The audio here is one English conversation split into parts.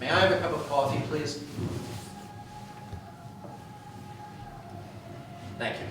May I have a cup of coffee, please? Thank you.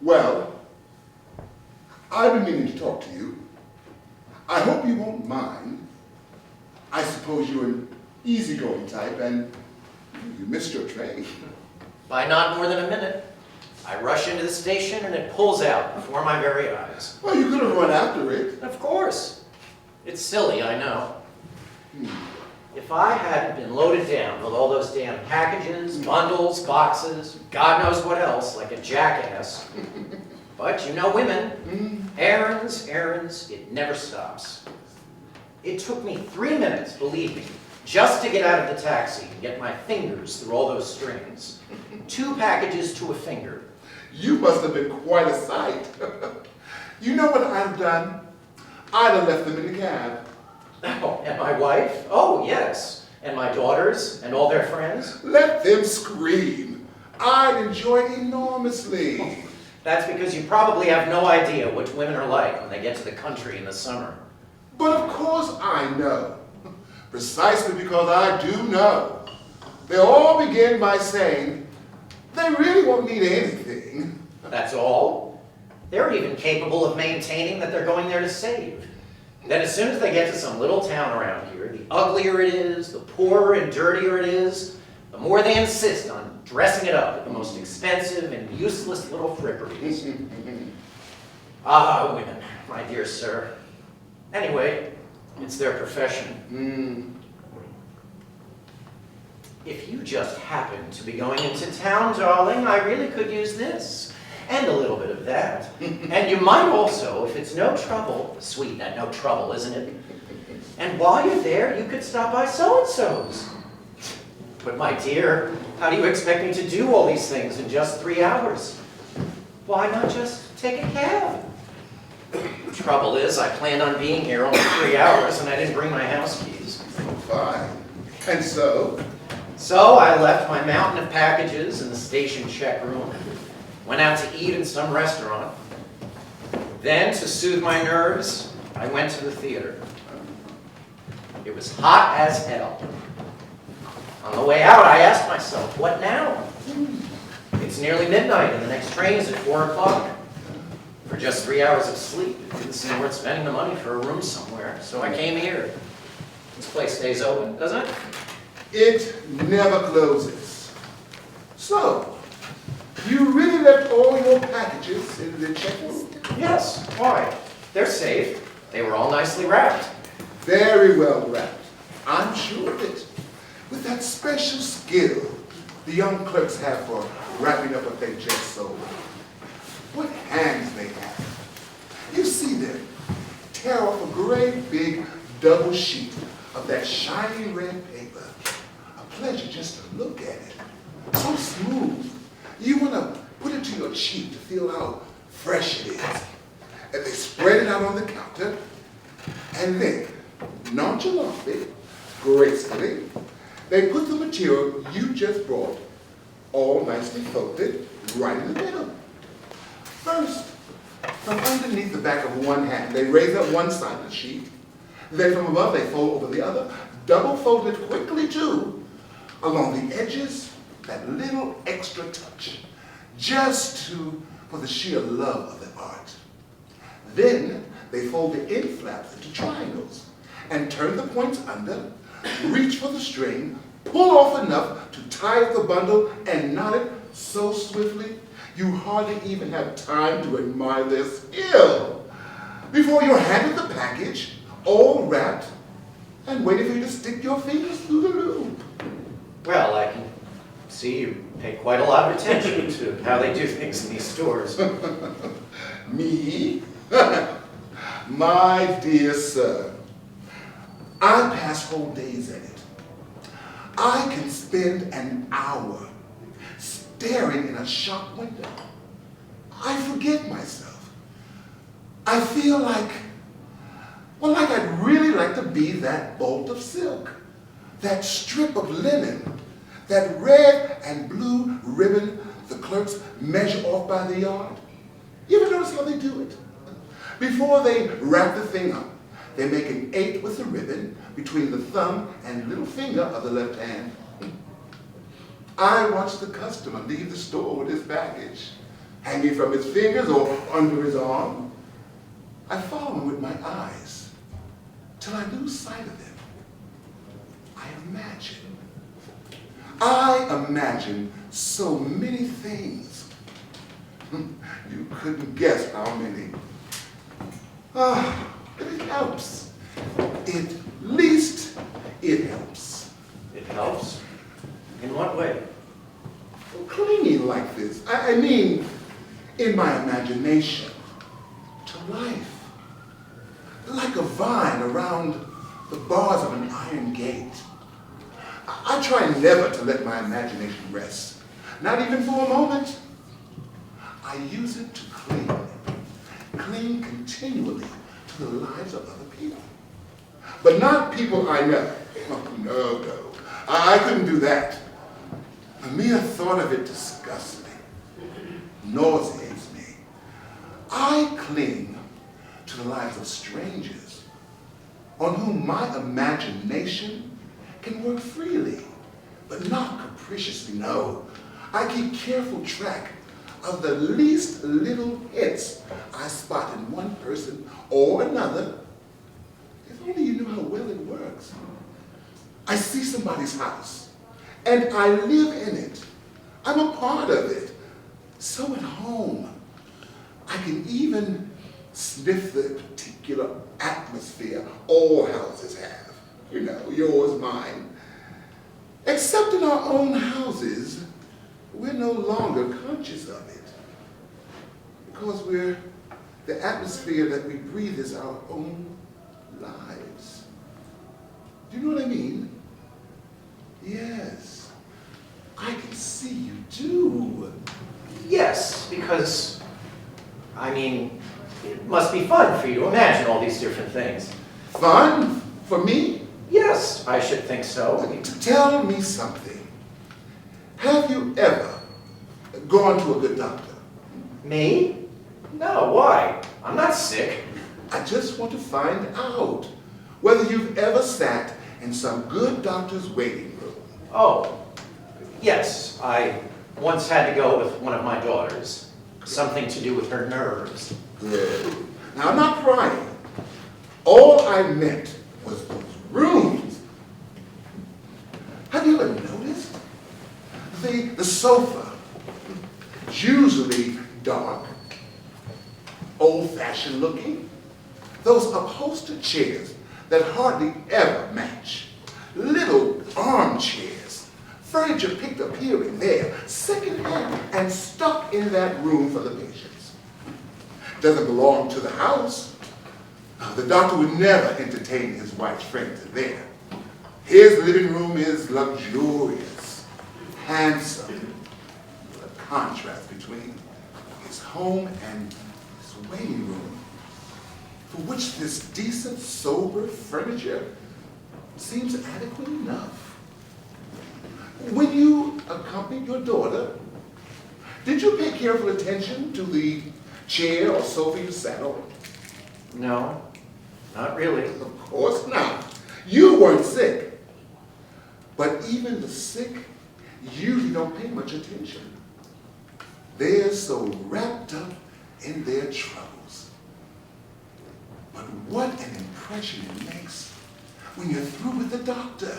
Well, I've been meaning to talk to you. I hope you won't mind. I suppose you're an easygoing type and you missed your train. By not more than a minute. I rush into the station and it pulls out before my very eyes. Well, you could have run after it. Of course. It's silly, I know. If I hadn't been loaded down with all those damn packages, bundles, boxes, God knows what else, like a jackass. But you know women, errands, it never stops. It took me 3 minutes, believe me, just to get out of the taxi and get my fingers through all those strings. 2 packages to a finger. You must have been quite a sight. You know what I'd have done? I'd have left them in the cab. Oh, and my wife? Oh, yes. And my daughters and all their friends? Let them scream. I'd enjoy it enormously. That's because you probably have no idea what women are like when they get to the country in the summer. But of course I know. Precisely because I do know. They all begin by saying, they really won't need anything. That's all? They're even capable of maintaining that they're going there to save. Then as soon as they get to some little town around here, the uglier it is, the poorer and dirtier it is, the more they insist on dressing it up with the most expensive and useless little fripperies. Ah, women, my dear sir. Anyway, it's their profession. If you just happen to be going into town, darling, I really could use this. And a little bit of that. And you might also, if it's no trouble, sweet, that no trouble, isn't it? And while you're there, you could stop by so-and-so's. But my dear, how do you expect me to do all these things in just 3 hours? Why not just take a cab? The trouble is, I planned on being here only 3 hours and I didn't bring my house keys. Fine. And so? So I left my mountain of packages in the station check room. Went out to eat in some restaurant. Then, to soothe my nerves, I went to the theater. It was hot as hell. On the way out, I asked myself, what now? It's nearly midnight and the next train is at 4 o'clock. For just 3 hours of sleep, it didn't seem worth spending the money for a room somewhere, so I came here. This place stays open, doesn't it? It never closes. So, you really left all your packages in the check room? Yes. Why? They're safe. They were all nicely wrapped. Very well wrapped. I'm sure of it. With that special skill the young clerks have for wrapping up what they just sold. What hands they have. You see them tear off a great big double sheet of that shiny red paper. A pleasure just to look at it. So smooth. You want to put it to your cheek to feel how fresh it is. And they spread it out on the counter, and then, nonchalantly, gracefully, they put the material you just brought, all nicely folded, right in the middle. First, from underneath the back of one hand, they raise up one side of the sheet. Then from above, they fold over the other, double fold it quickly too, along the edges, that little extra touch, for the sheer love of the art. Then they fold the end flaps into triangles and turn the points under, reach for the string, pull off enough to tie up the bundle and knot it so swiftly you hardly even have time to admire their skill before you're handed the package, all wrapped, and waiting for you to stick your fingers through the loop. Well, I can see you pay quite a lot of attention to how they do things in these stores. Me? My dear sir, I pass whole days at it. I can spend an hour staring in a shop window. I forget myself. I feel like I'd really like to be that bolt of silk, that strip of linen, that red and blue ribbon the clerks measure off by the yard. You ever notice how they do it? Before they wrap the thing up, they make an 8 with the ribbon between the thumb and little finger of the left hand. I watch the customer leave the store with his baggage, hanging from his fingers or under his arm. I follow him with my eyes till I lose sight of them. I imagine so many things. You couldn't guess how many. But it helps. At least it helps. It helps? In what way? Clinging like this. I mean, in my imagination, to life. Like a vine around the bars of an iron gate. I try never to let my imagination rest, not even for a moment. I use it to cling continually to the lives of other people. But not people I know. Oh, no. I couldn't do that. The mere thought of it disgusts me, nauseates me. I cling to the lives of strangers on whom my imagination can work freely, but not capriciously, no. I keep careful track of the least little hits I spot in one person or another. If only you knew how well it works. I see somebody's house, and I live in it. I'm a part of it. So at home, I can even sniff the particular atmosphere all houses have. You know, yours, mine. Except in our own houses, we're no longer conscious of it. Because the atmosphere that we breathe is our own lives. Do you know what I mean? Yes. I can see you do. Yes, because, it must be fun for you to imagine all these different things. Fun? For me? Yes, I should think so. Tell me something. Have you ever gone to a good doctor? Me? No, why? I'm not sick. I just want to find out whether you've ever sat in some good doctor's waiting room. Oh, yes, I once had to go with one of my daughters. Something to do with her nerves. Good. Now, I'm not prying. All I meant was those rooms. Have you ever noticed? The sofa, it's usually dark, old-fashioned looking. Those upholstered chairs that hardly ever match. Little armchairs, furniture picked up here and there, secondhand, and stuck in that room for the patients. Doesn't belong to the house. The doctor would never entertain his wife's friends in there. His living room is luxurious, handsome, with a contrast between his home and his waiting room, for which this decent, sober furniture seems adequate enough. When you accompanied your daughter, did you pay careful attention to the chair or sofa you sat on? No, not really. Of course not. You weren't sick. But But even the sick usually don't pay much attention. They're so wrapped up in their troubles. But what an impression it makes when you're through with the doctor.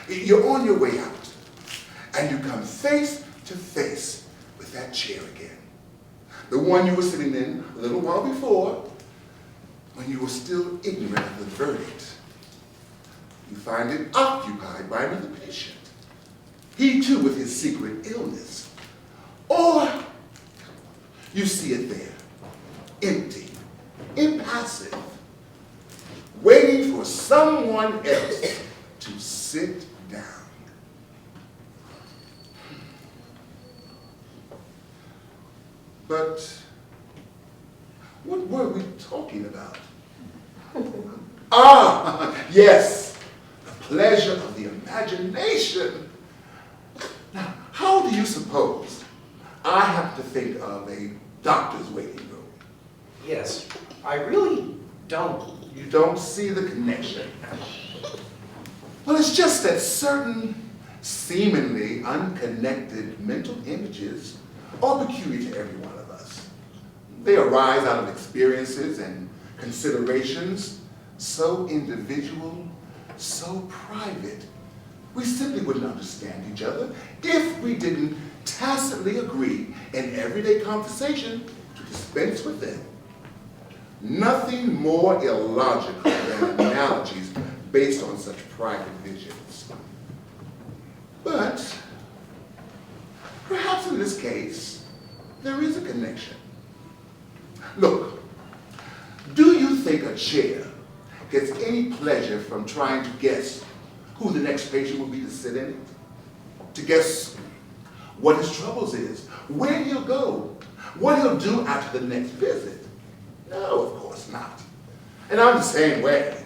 You're on your way out, and you come face to face with that chair again. The one you were sitting in a little while before, when you were still ignorant of the verdict. You find it occupied by another patient. He too with his secret illness. Or you see it there, empty, impassive, waiting for someone else to sit down. But what were we talking about? Yes, the pleasure of the imagination. Now, how do you suppose I have to think of a doctor's waiting room? Yes, I really don't. You don't see the connection. Well, it's just that certain seemingly unconnected mental images are peculiar to every one of us. They arise out of experiences and considerations so individual, so private, we simply wouldn't understand each other if we didn't tacitly agree in everyday conversation to dispense with them. Nothing more illogical than analogies based on such private visions. But perhaps in this case, there is a connection. Look, do you think a chair gets any pleasure from trying to guess who the next patient will be to sit in it? To guess what his troubles is, where he'll go, what he'll do after the next visit? No, of course not. And I'm the same way.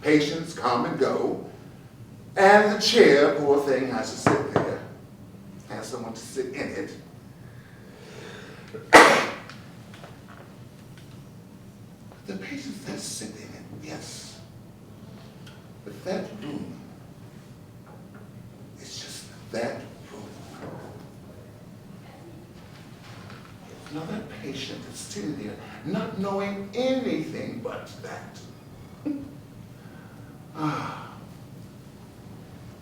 Patients come and go, and the chair, poor thing, has to sit there, has someone to sit in it. The patients that sit in it, yes. But that room is just that room. Now that patient is sitting there not knowing anything but that.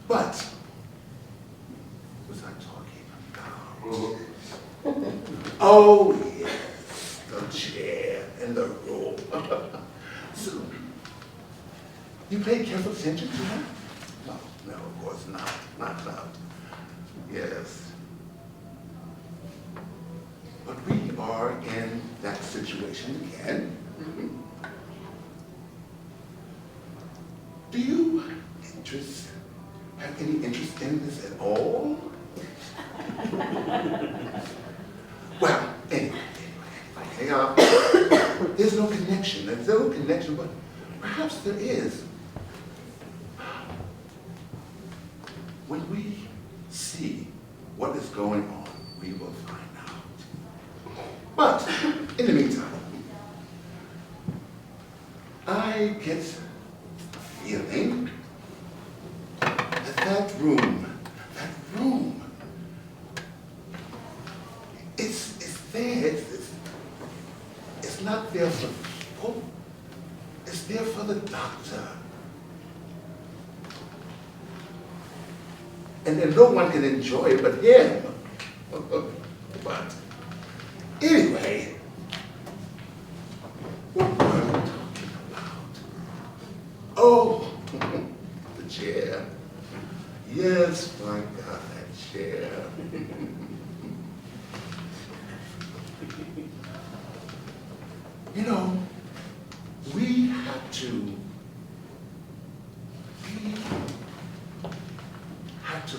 But, what was I talking about? Oh yes, the chair and the room. So, you pay careful attention to that? No, of course not. Not. Yes. But we are in that situation again. Do you have any interest in this at all? Well, anyway, there's no connection. There's no connection, but perhaps there is. When we see what is going on, we will find out. But, in the meantime, I get a feeling that that room, it's there. It's not there for people. It's there for the doctor. And then no one can enjoy it but him. But anyway, what were we talking about? Oh, the chair. Yes, my God, that chair. You know, we have to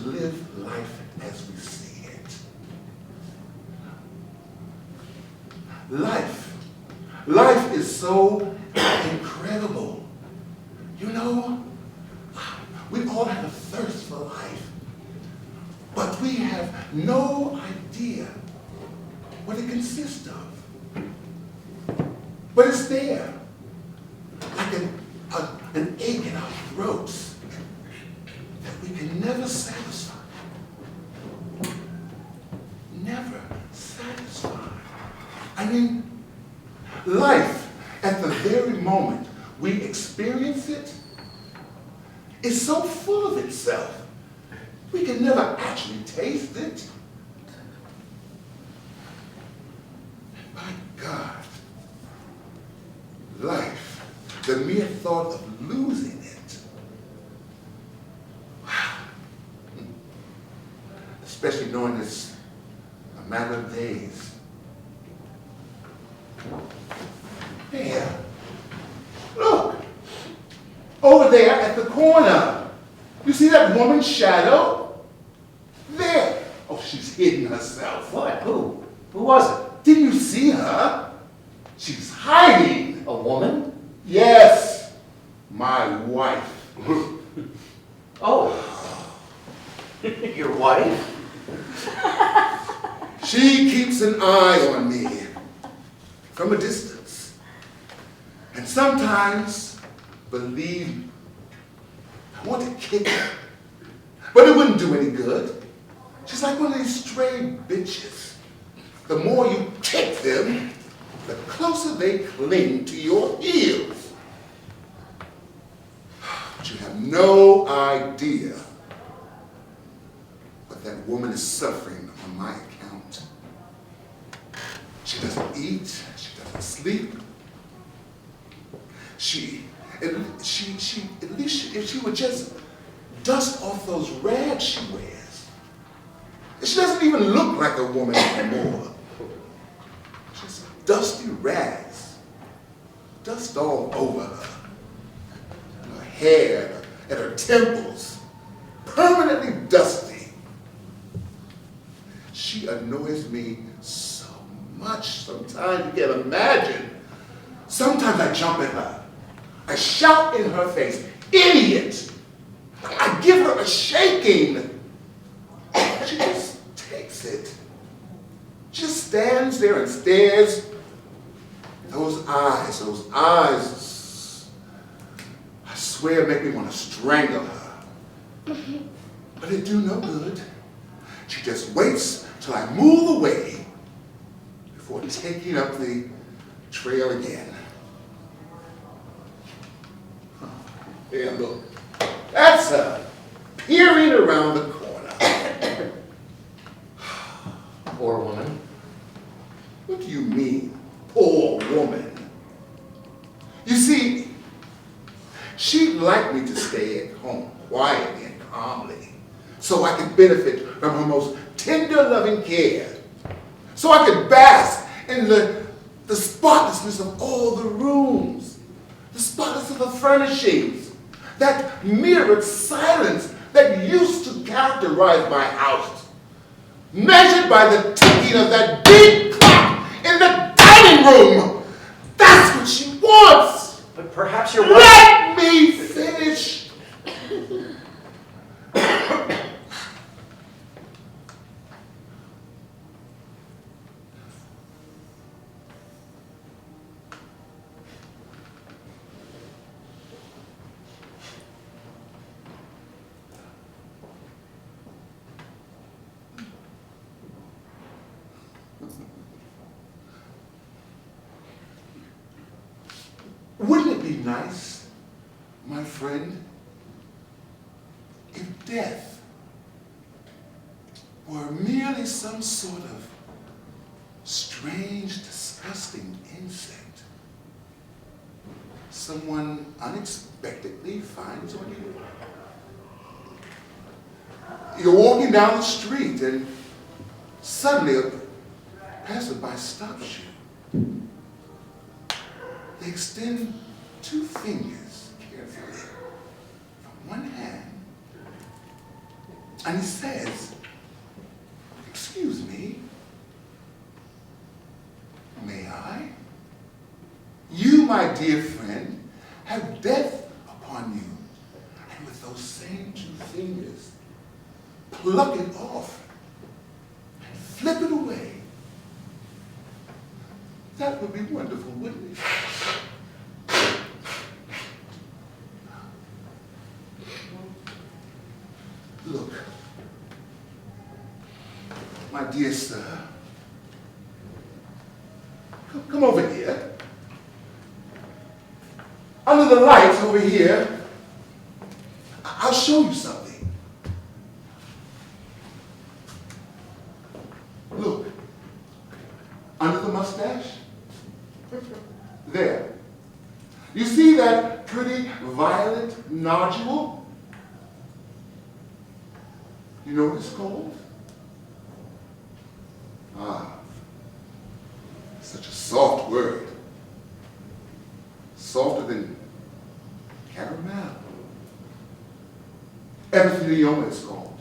live life as we see it. Life is so incredible. You know, we all have a thirst for life, but we have no idea what it consists of. But it's there, like an ache in our throats that that we can never satisfy. Never satisfy. I mean, life, at the very moment we experience it, is so full of itself, we can never actually taste it. And my God, life, the mere thought of losing it, wow. Especially knowing it's a matter of days. There, look, over there at the corner. You see that woman's shadow? There. Oh, she's hidden herself. What? Who? Who was it? Didn't you see her? She's hiding. A woman? Yes, my wife. Oh. Your wife? She keeps an eye on me from a distance. And sometimes, believe me, I want to kick her, but it wouldn't do any good. She's like one of these stray bitches. The more you kick them, the closer they cling to your heels. But you have no idea what that woman is suffering on my account. She doesn't eat, she doesn't sleep. At least if she would just dust off those rags she wears. She doesn't even look like a woman anymore. Just dusty rags. Dust all over her. Her hair and her temples. Permanently dusty. She annoys me so much sometimes you can't imagine. Sometimes I jump at her. I shout in her face, "Idiot!" I give her a shaking. She just takes it. She just stands there and stares. Those eyes, I swear make me want to strangle her. But it do no good. She just waits till I move away before taking up the trail again. And look, that's her, peering around the corner. Poor woman. What do you mean, poor woman? You see, she'd like me to stay at home quietly and calmly, so I could benefit from her most tender, loving care, so I could bask in the spotlessness of all the rooms, the spotlessness of the furnishings, that mirrored silence that used to characterize my house, measured by the ticking of that big clock in the dining room. That's what she wants. But perhaps your wife... Let me finish. Wouldn't it be nice, my friend, if death were merely some sort of strange, disgusting insect someone unexpectedly finds on you? You're walking down the street and suddenly a passerby stops you. They extend two fingers carefully from one hand, and he says, "Excuse me, may I?" You, my dear friend, have death upon you, and with those same two fingers, pluck it off and flip it away. That would be wonderful, wouldn't it? Look, my dear sir, come over here. Under the lights over here, I'll show you something. Look, under the mustache, there. You see that pretty violet nodule? You know what it's called? Ah, such a soft word. Softer than caramel. Epithelioma is called.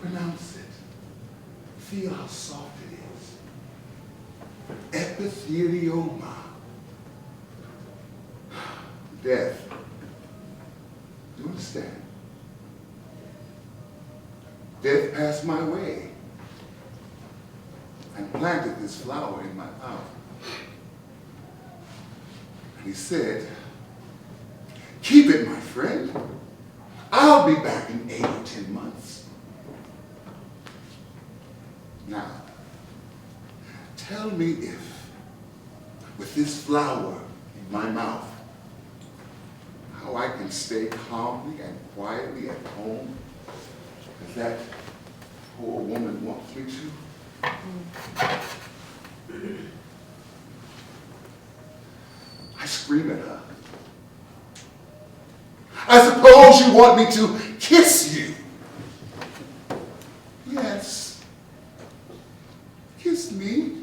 Pronounce it. Feel how soft it is. Epithelioma. Death. Do you understand? Death passed my way and planted this flower in my mouth. And he said, keep it, my friend. I'll be back in 8 or 10 months. Now, tell me if, with this flower in my mouth, how I can stay calmly and quietly at home as that poor woman wants me to. I scream at her. I suppose you want me to kiss you. Yes. Kiss me.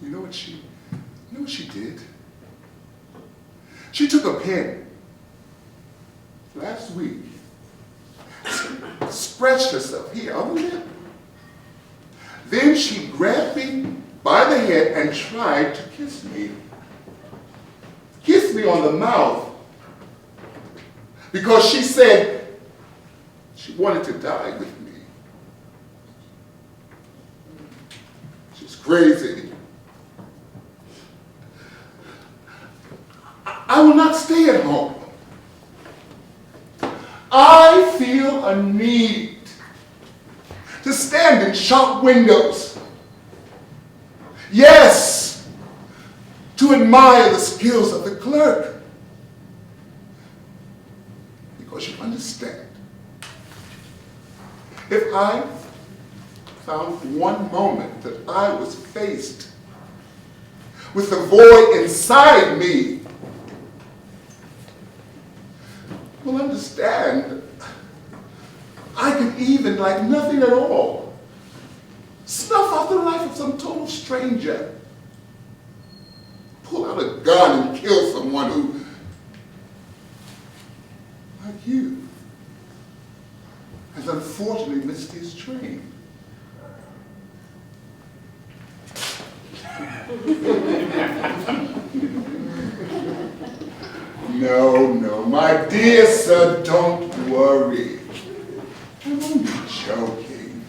You know what she did? She took a pen last week, scratched herself here on the lip. Then she grabbed me by the head and tried to kiss me. Kiss me on the mouth. Because she said she wanted to die with me. She's crazy. I will not stay at home. I feel a need to stand in shop windows. Yes, to admire the skills of the clerk. Because you understand, if I found one moment that I was faced with the void inside me, will understand, I could even, like nothing at all, snuff out the life of some total stranger, pull out a gun and kill someone who, like you, has unfortunately missed his train. No, my dear sir, don't worry. I'm only joking.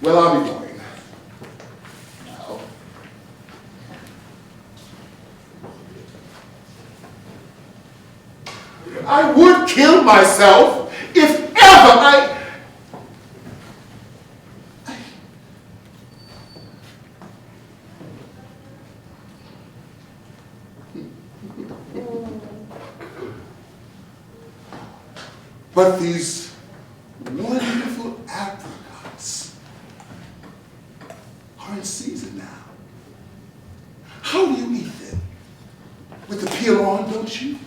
Well, I'll be going now. I would kill myself if ever I... But these wonderful apricots are in season now. How do you eat them? With the peel on, don't you?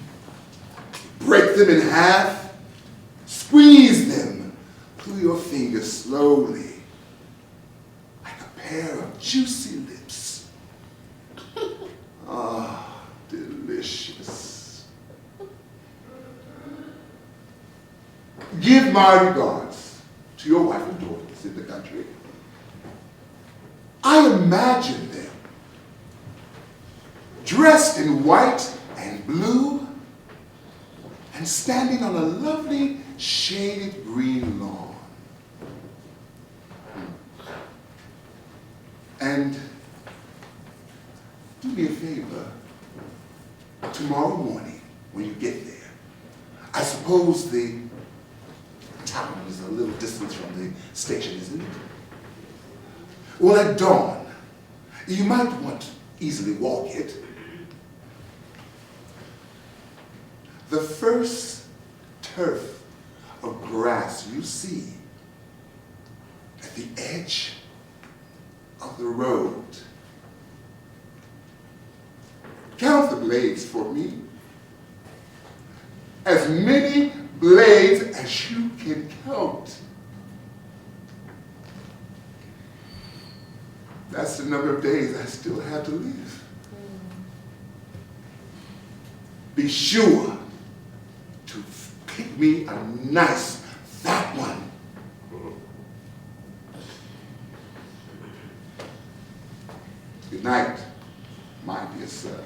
Break them in half, squeeze them through your fingers slowly, like a pair of juicy lips. Ah, delicious. Give my regards to your wife and daughters in the country. I imagine them dressed in white and blue and standing on a lovely shaded green lawn. And Do me a favor. Tomorrow morning, when you get there, I suppose the town is a little distance from the station, isn't it? Well, at dawn, you might want to easily walk it. The first turf of grass you see at the edge of the road, count the blades for me. As many blades as you can count. That's the number of days I still have to live. Be sure to pick me a nice fat one. Good night, my dear sir.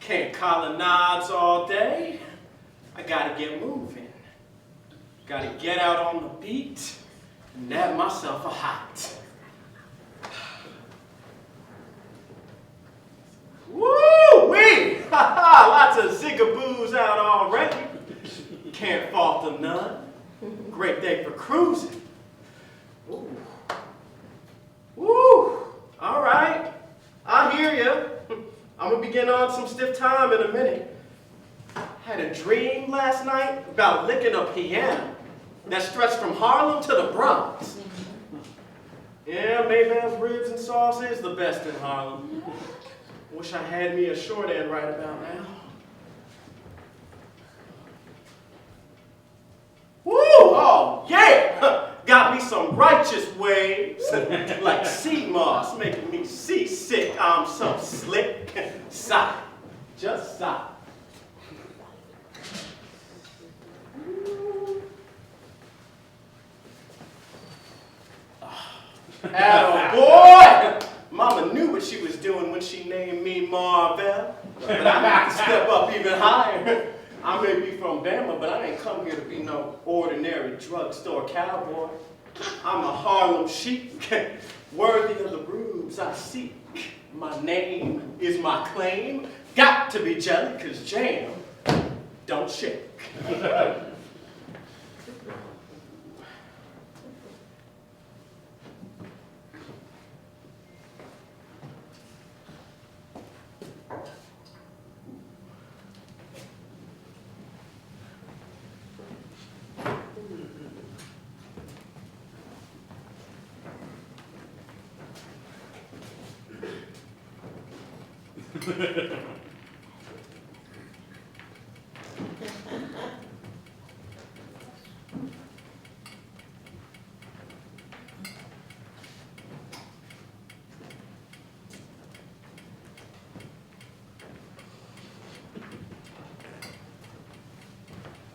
Can't colonnades all day. I gotta get moving. Gotta get out on the beat and nab myself a hot. Woo-wee! Ha-ha! Lots of zigaboos out already. Can't fault them none. Great day for cruising. Ooh. Woo! All right. I hear you. I'm gonna be getting on some stiff time in a minute. Had a dream last night about licking a piano that stretched from Harlem to the Bronx. Yeah, Maybell's ribs and sauce is the best in Harlem. Wish I had me a short end right about now. Woo! Oh, yeah! Got me some righteous waves, like sea moss, making me seasick. I'm so slick. Sigh. Just sigh. Attaboy! Mama knew what she was doing when she named me Marvell. But I have to step up even higher. I may be from Bama, but I ain't come here to be no ordinary drugstore cowboy. I'm a Harlem chic, worthy of the rubes I seek. My name is my claim. Got to be jelly, 'cause jam don't shake.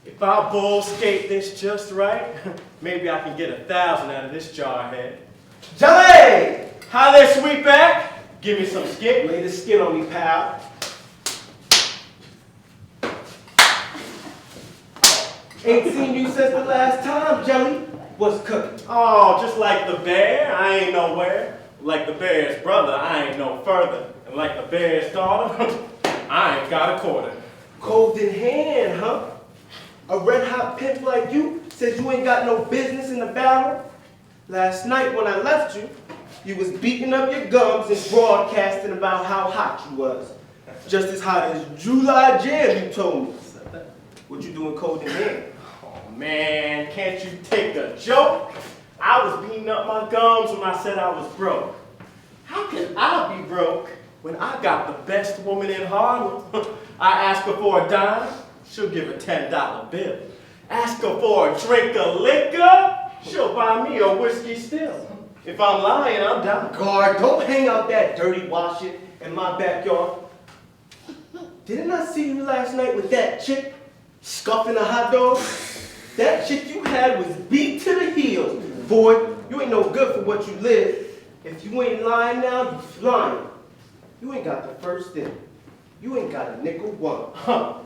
If I bull skate this just right, maybe I can get 1,000 out of this jarhead. Jelly! Hi there, sweetback. Give me some skit. Lay the skin on me, pal. Ain't seen you since the last time, Jelly. What's cooking? Oh, just like the bear, I ain't nowhere. Like the bear's brother, I ain't no further. And like the bear's daughter, I ain't got a quarter. Cold in hand, huh? A red-hot pimp like you says you ain't got no business in the battle. Last night when I left you, you was beating up your gums and broadcasting about how hot you was. Just as hot as July jam, you told me. What you doing cold in hand? Oh man, can't you take a joke? I was beating up my gums when I said I was broke. How can I be broke when I got the best woman in Harlem? I ask her for a dime, she'll give a $10 bill. Ask her for a drink of liquor, she'll buy me a whiskey still. If I'm lying, I'm down. Guard, don't hang out that dirty washing in my backyard. Didn't I see you last night with that chick scuffing a hot dog? That chick you had was beat to the heels. Boy, you ain't no good for what you live. If you ain't lying now, you flying. You ain't got the first thing. You ain't got a nickel one. Huh.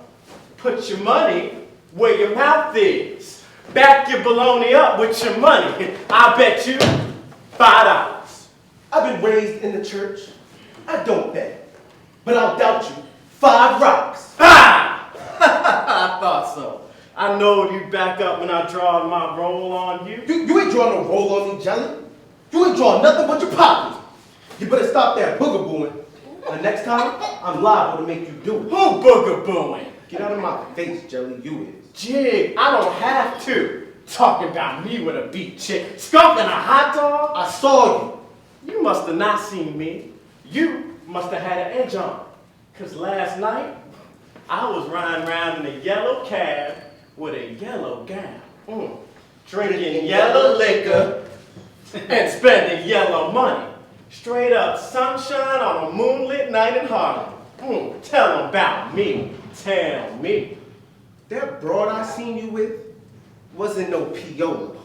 Put your money where your mouth is. Back your baloney up with your money. I bet you $5. I've been raised in the church. I don't bet. But I'll doubt you. 5 rocks. Ha! I thought so. I know you'd back up when I draw my roll on you. You ain't drawing no roll on me, Jelly. You ain't drawing nothing but your pockets. You better stop that boogabooing. Next time, I'm liable to make you do it. Who boogabooing? Get out of my face, Jelly, you is. Jig, I don't have to. Talking about me with a beat chick, scuffing a hot dog. I saw you. You must have not seen me. You must have had an edge on. 'Cause last night, I was riding around in a yellow cab with a yellow gown. Drinking yellow liquor and spending yellow money. Straight up sunshine on a moonlit night in Harlem. Tell them about me. Tell me. That broad I seen you with wasn't no Piola.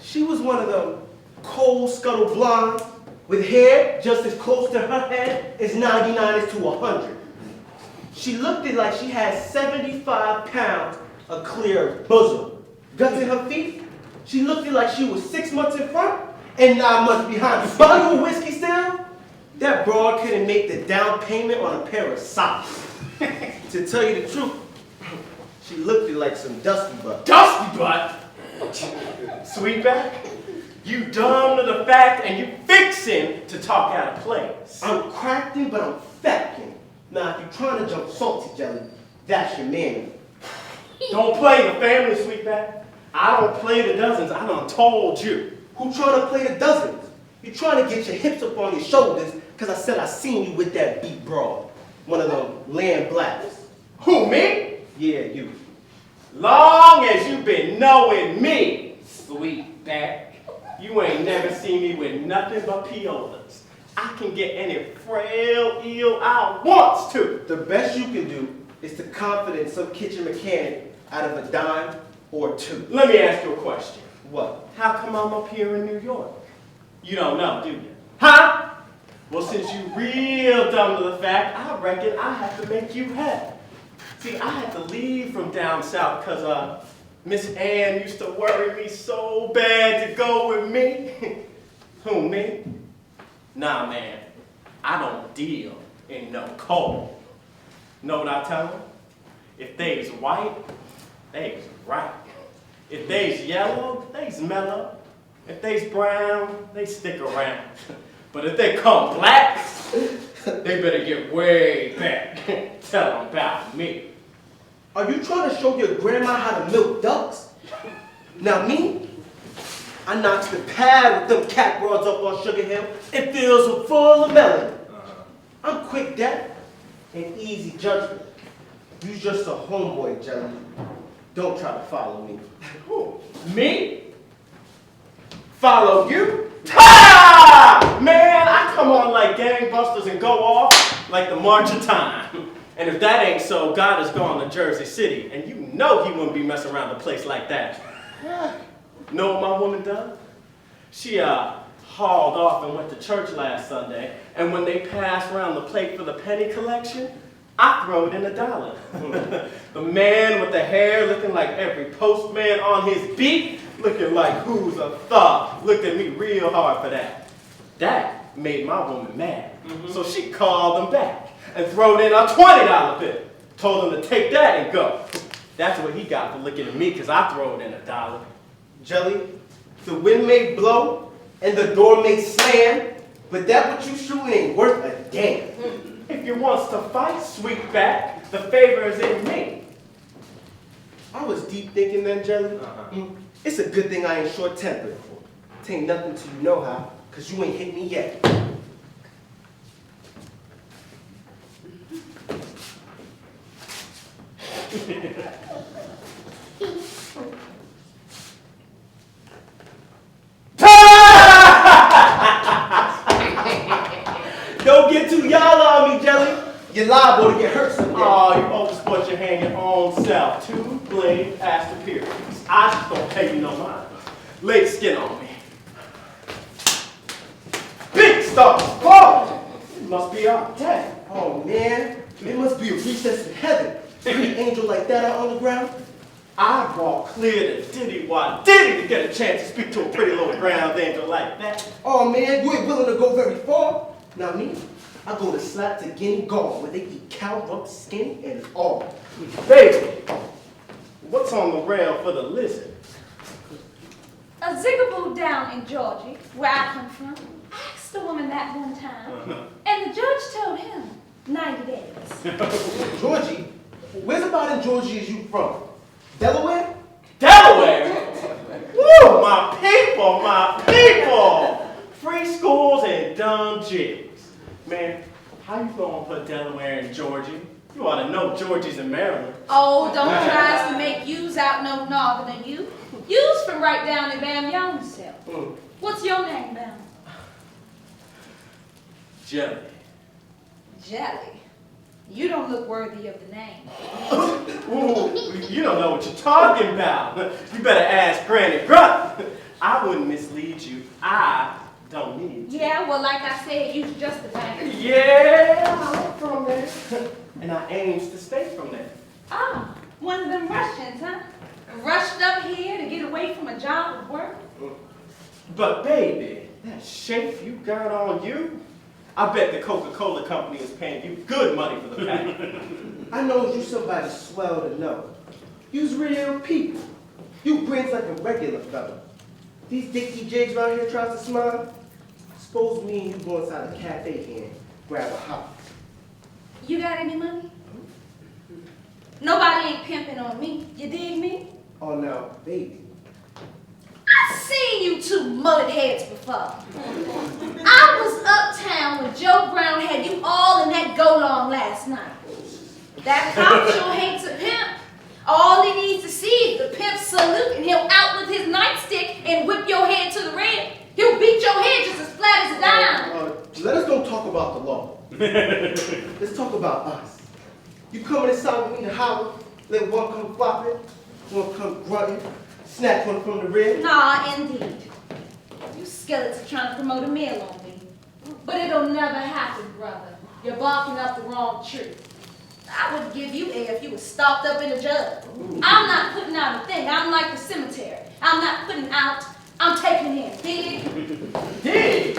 She was one of them cold scuttle blondes with hair just as close to her head as 99 is to 100. She looked it like she had 75 pounds of clear bosom. Guts in her feet, she looked it like she was 6 months in front and 9 months behind. Buy you a whiskey still? That broad couldn't make the down payment on a pair of socks. To tell you the truth, she looked it like some dusty butt. Dusty butt? Sweetback, you dumb to the fact and you fixin' to talk out of place. I'm cracking, but I'm facting. Now, if you're trying to jump salty jelly, that's your man. Don't play the family, Sweetback. I don't play the dozens, I done told you. Who trying to play the dozens? You trying to get your hips up on your shoulders because I said I seen you with that beat broad. One of them land blacks. Who, me? Yeah, you. Long as you been knowing me, Sweetback, you ain't never seen me with nothing but piolas. I can get any frail eel I wants to. The best you can do is to confidence some kitchen mechanic out of a dime or two. Let me ask you a question. What? How come I'm up here in New York? You don't know, do you? Huh? Well, since you real dumb to the fact, I reckon I have to make you happy. See, I had to leave from down south because Miss Ann used to worry me so bad to go with me. Who, me? Nah, man, I don't deal in no coal. Know what I tell them? If they's white, they's right. If they's yellow, they's mellow. If they's brown, they stick around. But if they come black, they better get way back. Tell them about me. Are you trying to show your grandma how to milk ducks? Now me, I knocks the pad with them cat broads up on Sugar Hill. It fills them full of melon. I'm quick, Dad, and easy judgment. You just a homeboy, Jelly. Don't try to follow me. Who? Me? Follow you? Ha! Man, I come on like gangbusters and go off like the March of Time. And if that ain't so, God has gone to Jersey City, and you know he wouldn't be messing around a place like that. Know what my woman done? She hauled off and went to church last Sunday, and when they passed around the plate for the penny collection, I throwed in $1. The man with the hair looking like every postman on his beat, looking like who's a thug, looked at me real hard for that. That made my woman mad. So she called him back and throwed in a $20 bill. Told him to take that and go. That's what he got for looking at me, because I throwed in $1. Jelly, the wind may blow and the door may slam, but that what you shooting ain't worth a damn. If you wants to fight, Sweetback, the favor is in me. I was deep thinking then, Jelly. It's a good thing I ain't short-tempered. Tain't nothing till you know how, because you ain't hit me yet. Don't get too y'all on me, Jelly. You're liable to get hurt someday. Oh, you old sport, you hang your own self. 2 blade past the period. I just don't pay you no mind. Lay the skin on me. Big stars. Oh, it must be our dad. Oh man, it must be a recess in heaven. Pretty angel like that out on the ground. I walk clear to Diddy while Diddy to get a chance to speak to a pretty little ground angel like that. Oh man, you ain't willing to go very far. Now me, I go to slap to Guinea Gall where they eat cow rump skin and all. Baby, what's on the rail for the lizard? A zigaboo down in Georgia, where I come from, asked the woman that one time, and the judge told him 90 days. Georgie? Where's about in Georgia is you from? Delaware? Delaware? Woo, my people, my people! Free schools and dumb jigs. Man, how you gonna put Delaware in Georgia? You ought to know Georgia's in Maryland. Oh, don't try to make yous out no northerner you. You's from right down in Bam yourself. What's your name, Bam? Jelly. Jelly. You don't look worthy of the name. Ooh, you don't know what you're talking about. You better ask Granny Grunt. I wouldn't mislead you. I don't need you. Yeah, well, like I said, you's just a banker. Yeah, I'm from there. And I aims to stay from there. Ah, one of them Russians, huh? Rushed up here to get away from a job of work. But baby, that shape you got on you, I bet the Coca-Cola company is paying you good money for the pack. I know you somebody swell to know. You's real people. You grins like a regular fella. These dicky jigs around here tries to smile. Suppose me and you go inside the cafe here and grab a hot. You got any money? Nobody ain't pimping on me. You dig me? Oh, now, baby. I've seen you two mullet heads before. I was uptown when Joe Brown had you all in that go-long last night. That cop sure hates a pimp. All he needs to see is the pimp salute and he'll out with his nightstick and whip your head to the red. He'll beat your head just as flat as a dime. Let us don't talk about the law. Let's talk about us. You coming inside with me to Howard, let one come flopping, one come grunting, snatch one from the red. Nah, indeed. You skeletons are trying to promote a meal on me. But it'll never happen, brother. You're barking up the wrong tree. I would give you air if you were stopped up in a jug. I'm not putting out a thing. I'm like the cemetery. I'm not putting out, I'm taking in. Dig? Dig?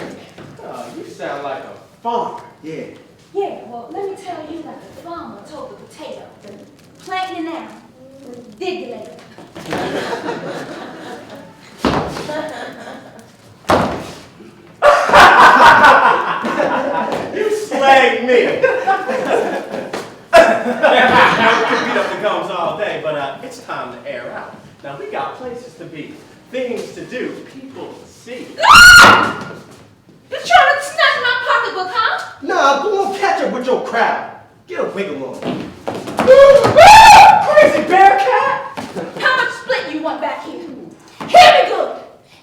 Oh, you sound like a farmer. Yeah. Yeah, well, let me tell you like the farmer told the potato. Plant you now, dig you later. You slayed me. I could beat up the gums all day, but it's time to air out. Now we got places to be, things to do, people to see. You trying to snatch my pocketbook, huh? Nah, go on catch up with your crowd. Get a wiggle on. Crazy bear cat! How much split you want back here? Hear me good.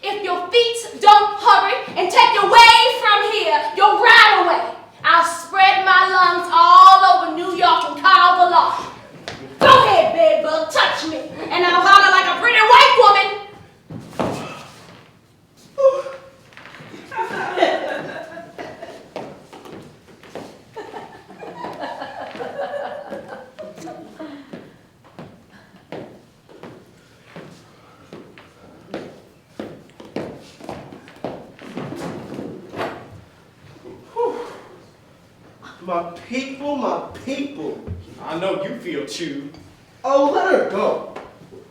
If your feet don't hurry and take you away from here, you'll ride away. I'll spread my lungs all over New York and call the law. Go ahead, bedbug, touch me, and I'll holler like a pretty white woman. My people, my people. I know you feel chewed. Oh, let her go.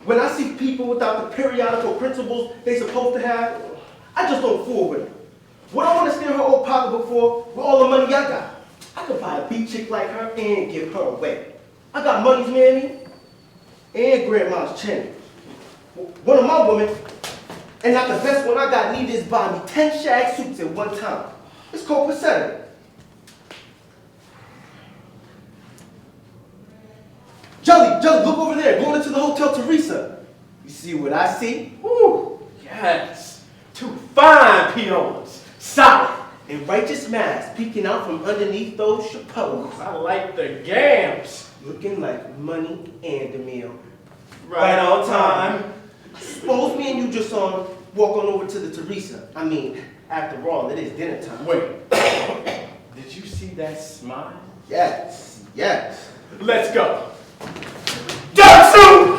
When I see people without the periodical principles they supposed to have, I just don't fool with them. What I want to steal her old pocketbook for with all the money I got? I could buy a beat chick like her and give her away. I got money's mammy and grandma's chin. One of my women, and not the best one I got, needed is buy me 10 shag suits at one time. It's copacetic. Jelly, look over there, going into the Hotel Teresa. You see what I see? Woo! Yes. Two fine peons. Solid. And righteous masks peeking out from underneath those chapeaux. I like the gams. Looking like money and a meal. Right on time. Suppose me and you just walk on over to the Teresa. I mean, after all, it is dinner time. Wait. Did you see that smile? Yes. Let's go. Duck soup!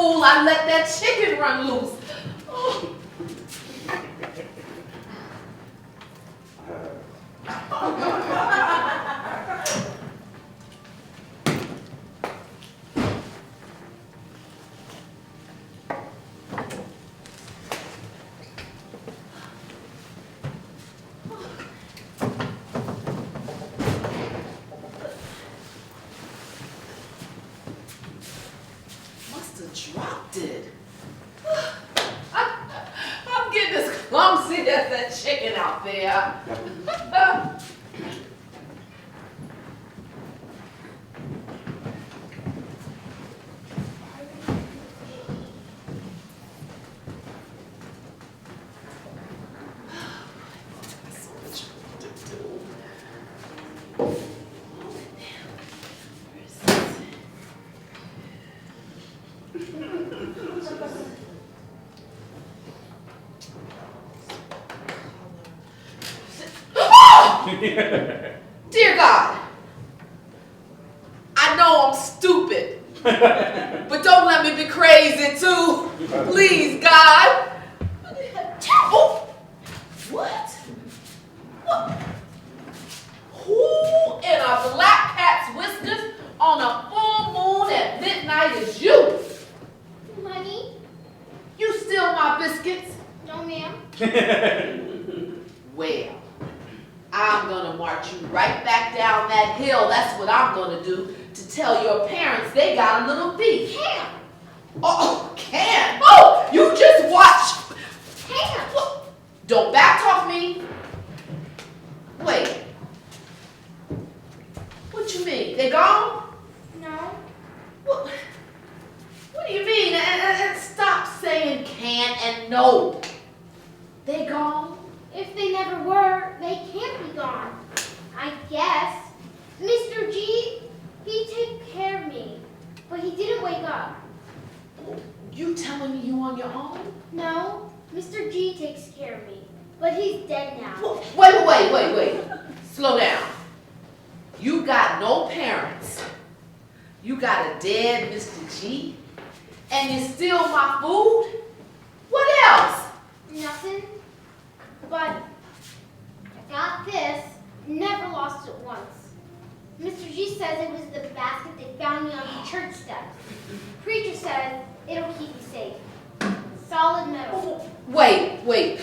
fool, I let that chicken run loose. Oh. Dropped it. I'm getting as clumsy as that chicken out there. Dear God, I know I'm stupid, but don't let me be crazy too. Please, God. Oh, what? What? Who in a black cat's whiskers on a full moon at midnight is you? Honey? You steal my biscuits? No, ma'am. Well, I'm gonna march you right back down that hill. That's what I'm gonna do to tell your parents they got a little beef. Cam! Oh, can? Oh, you just watch. Cam! Don't backtalk me. Wait. What you mean? They gone? No. What do you mean? And stop saying can and no. They gone? If they never were, they can't be gone. I guess. Mr. G, he took care of me, but he didn't wake up. You telling me you on your own? No, Mr. G takes care of me, but he's dead now. Wait. Slow down. You got no parents. You got a dead Mr. G, and you steal my food? What else? Nothing, but I got this. Never lost it once. Mr. G says it was the basket they found me on the church steps. Preacher says it'll keep you safe. Solid metal. Wait.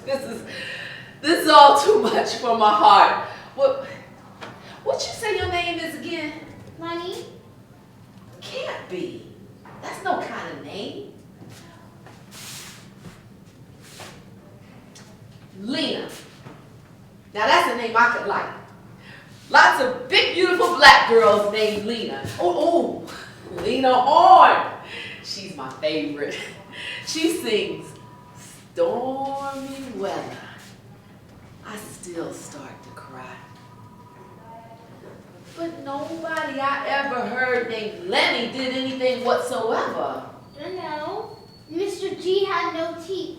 This is all too much for my heart. What you say your name is again? Money? Can't be. That's no kind of name. Lena. Now that's a name I could like. Lots of big, beautiful black girls named Lena. Oh, Lena Horne. She's my favorite. She sings Stormy Weather. I still start to cry. But nobody I ever heard named Lenny did anything whatsoever. No. Mr. G had no teeth.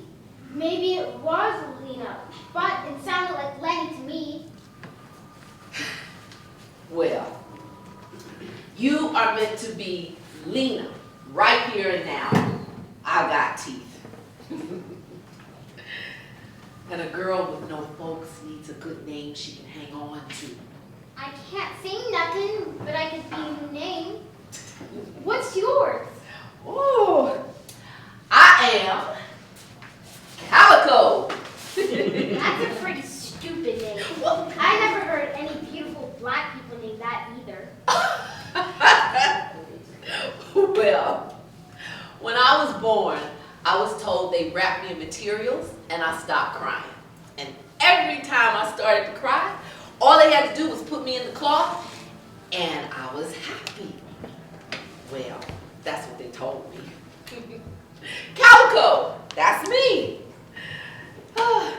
Maybe it was Lena, but it sounded like Lenny to me. Well, you are meant to be Lena, right here and now. I got teeth. And a girl with no folks needs a good name she can hang on to. I can't sing nothing, but I could be a name. What's yours? Oh, I am Calico. That's a pretty stupid name. I never heard any beautiful black people named that either. Well, when I was born, I was told they wrapped me in materials and I stopped crying. And every time I started to cry, all they had to do was put me in the cloth and I was happy. Well, that's what they told me. Calico, that's me. I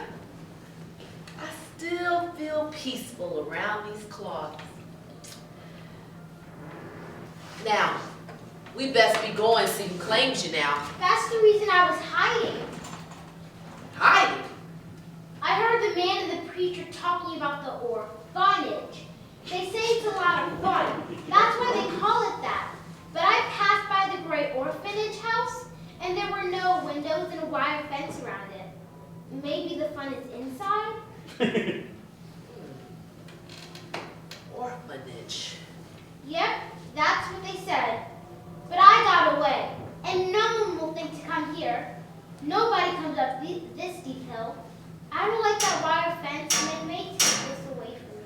still feel peaceful around these cloths. Now, we best be going so who claims you now. That's the reason I was hiding. Hiding? I heard the man and the preacher talking about the orphanage. They say it's a lot of fun. That's why they call it that. But I passed by the gray orphanage house And there were no windows and a wire fence around it. Maybe the fun is inside? Orphanage. Yep, that's what they said. But I got away, and no one will think to come here. Nobody comes up this steep hill. I don't like that wire fence, and it may take this away from me.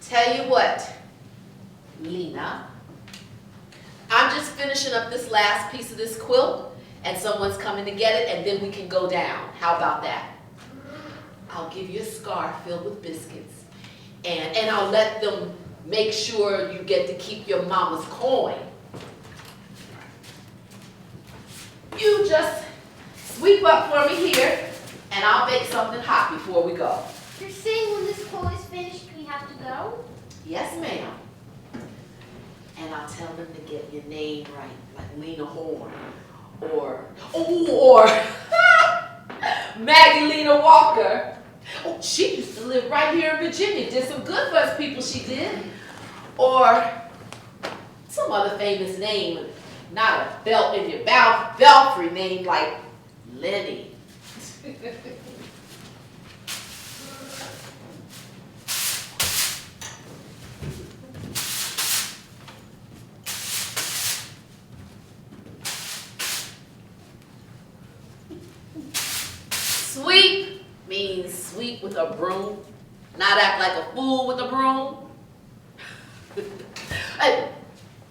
Tell you what, Lena, I'm just finishing up this last piece of this quilt, and someone's coming to get it, and then we can go down. How about that? I'll give you a scarf filled with biscuits, and I'll let them make sure you get to keep your mama's coin. You just sweep up for me here, and I'll make something hot before we go. You're saying when this quote is finished, we have to go? Yes, ma'am. And I'll tell them to get your name right, like Lena Horn, or Maggie Lena Walker. Oh, she used to live right here in Virginia. Did some good for us people, she did. Or some other famous name, not a belt in your belfry name like Lenny. Sweep means sweep with a broom, not act like a fool with a broom. Hey,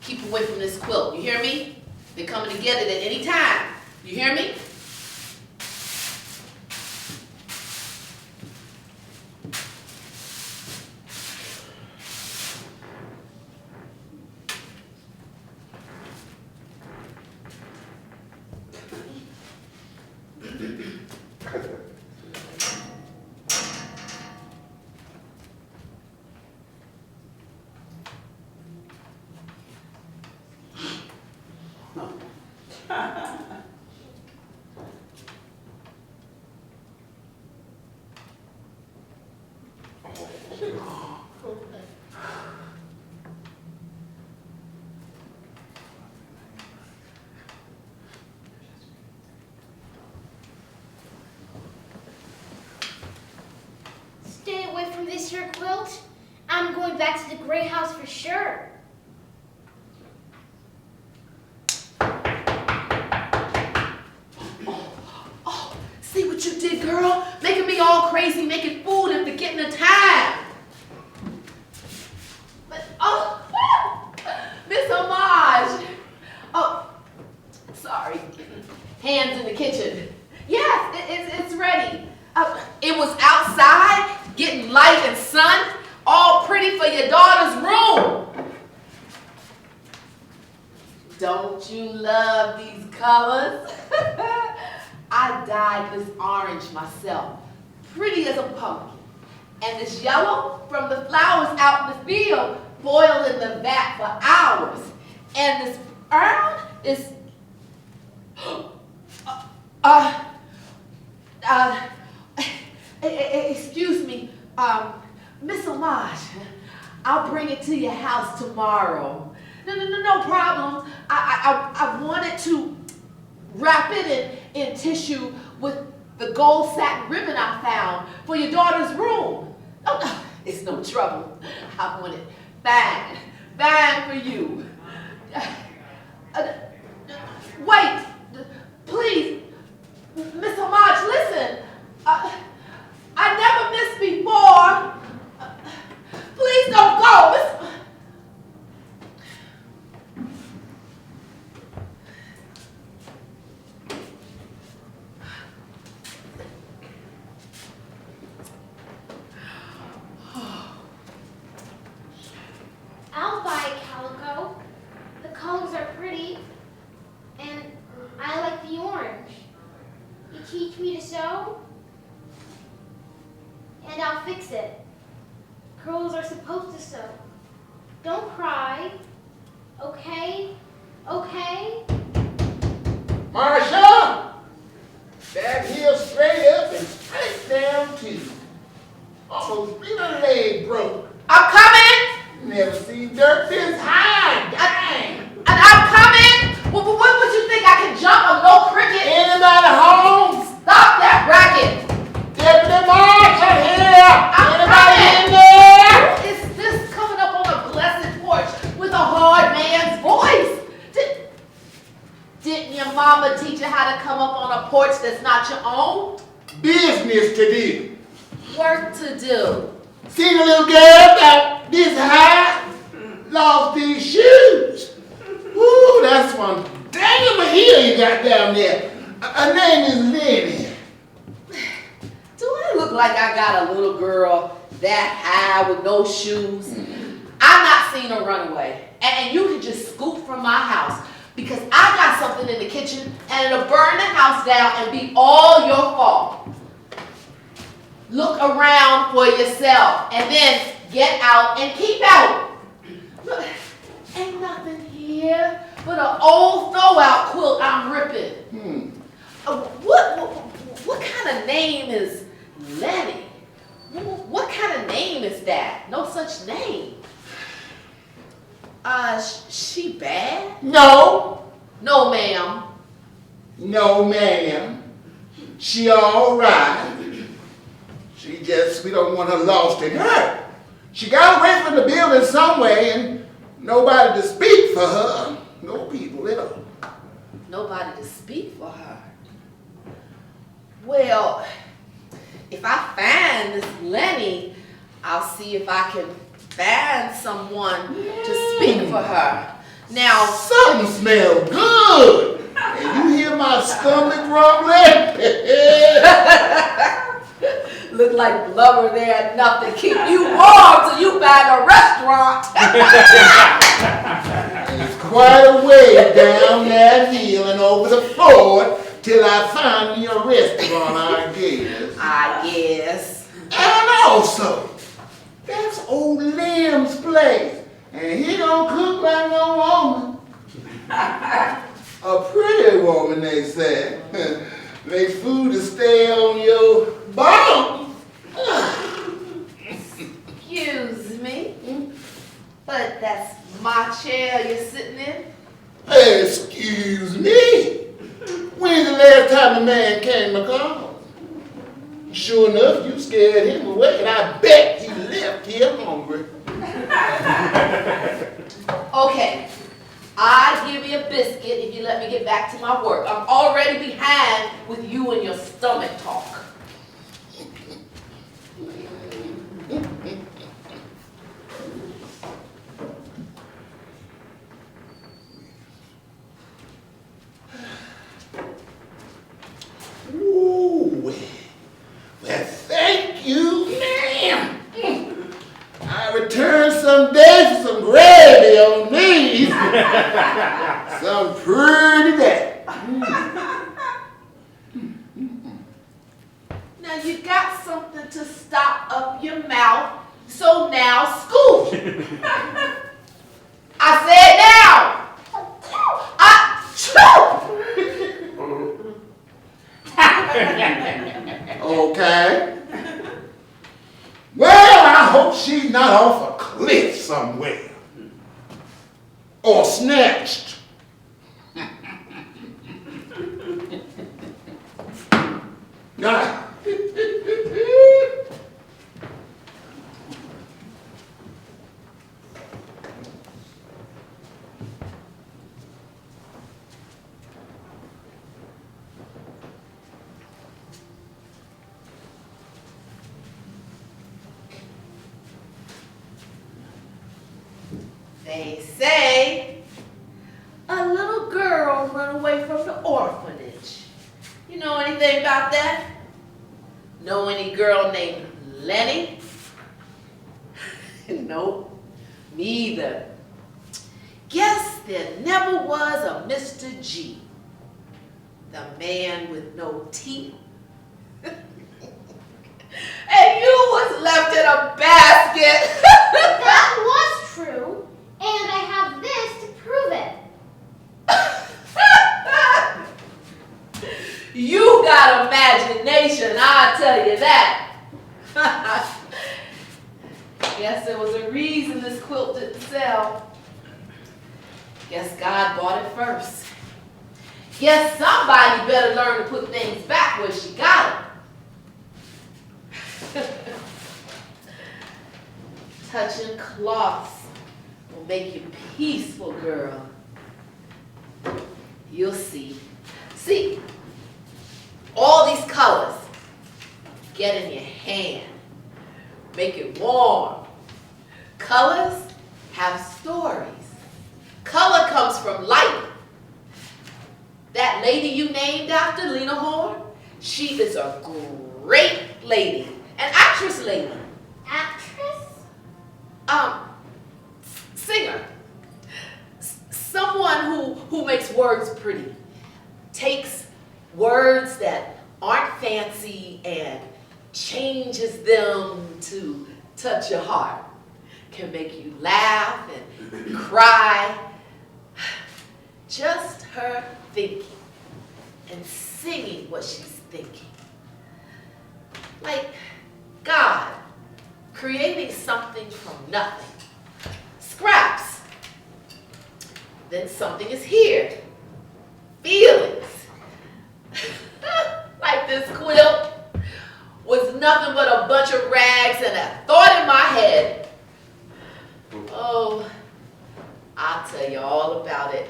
keep away from this quilt, you hear me? They're coming to get it at any time, you hear me? Stay away from this here quilt. I'm going back to the gray house for sure. Oh, see what you did, girl? Making me all crazy, making food and forgetting the time. But, oh, Miss Homage. Oh, sorry. Hands in the kitchen. Yes, it's ready. It was outside, getting light and sun, all pretty for your daughter's room. Don't you love these colors? I dyed this orange myself, pretty as a pumpkin. And this yellow from the flowers out in the field, boiled in the vat for hours. And this brown is, excuse me, Miss Homage, I'll bring it to your house tomorrow. No problem. I wanted to wrap it in tissue with the gold satin ribbon I found for your daughter's room. Oh, no, it's no trouble. I want it fine for you. Wait, please, Miss Homage, listen. I never missed before. Please don't go, Miss. I'll buy a calico. The colors are pretty, and I like the orange. You teach me to sew, and I'll fix it. Girls are supposed to sew. Don't cry. Okay? Okay? Marsha! That heel straight up and straight down too. Almost beat a leg broke. I'm coming! Never seen dirt this high. Dang! And I'm coming! porch that's not your own? Business to do. Work to do. Seen a little girl about this high, lost these shoes. Ooh, that's one dang of a hill you got down there. Her name is Lenny. Do I look like I got a little girl that high with no shoes? I've not seen her run away. And you can just scoop from my house because I got something in the kitchen and it'll burn the house down and be all your fault. Look around for yourself and then get out and keep out. Look, ain't nothing here but an old throw-out quilt I'm ripping. What kind of name is Lenny? What kind of name is that? No such name. She bad? No. No, ma'am. No, ma'am. She all right. We don't want her lost in her. She got away from the building some way and nobody to speak for her. No people at all. Nobody to speak for her. Well, if I find this Lenny, I'll see if I can find someone to speak for her. Now, Something smells good. And you hear my stomach rumbling? look like blubber there enough to keep you warm till you find a restaurant. It's quite a way down that hill and over the floor till I find me a restaurant, I guess. I guess. And also, that's old Lim's place. And he don't cook like no woman. A pretty woman, they say. Make food to stay on your bone. Excuse me, but that's my chair you're sitting in? Excuse me? When's the last time a man came to call? Sure enough, you scared him away, and I bet he left here hungry. Okay, I'd give you a biscuit if you let me get back to my work. I'm already behind with you and your stomach talk. Ooh, well, thank you, ma'am. I returned someday for some gravy on these. Some pretty day. Now you got something to stop up your mouth, so now scoop. I said now. Okay. Well, I hope she's not off a cliff somewhere. Or snatched. Now. They say a little girl run away from the orphanage. You know anything about that? Know any girl named Lenny? Nope, me either. Guess there never was a Mr. G, the man with no teeth. And you was left in a basket. That was true, and I have this to prove it. You got imagination, I'll tell you that. Guess there was a reason this quilt didn't sell. Guess God bought it first. Guess somebody better learn to put things back where she got them. Touching cloths will make you peaceful, girl. You'll see. See, All these colors. Get in your hand. Make it warm. Colors have stories. Color comes from light. That lady you named after, Lena Horne, she is a great lady. An actress lady. Actress? Singer. Someone who makes words pretty. Takes words that aren't fancy and changes them to touch your heart. Can make you laugh and cry. Just her thinking and singing what she's thinking. Like God creating something from nothing. Scraps. Then something is here. Feelings. Like this quilt was nothing but a bunch of rags and a thought in my head. Oh, I'll tell you all about it.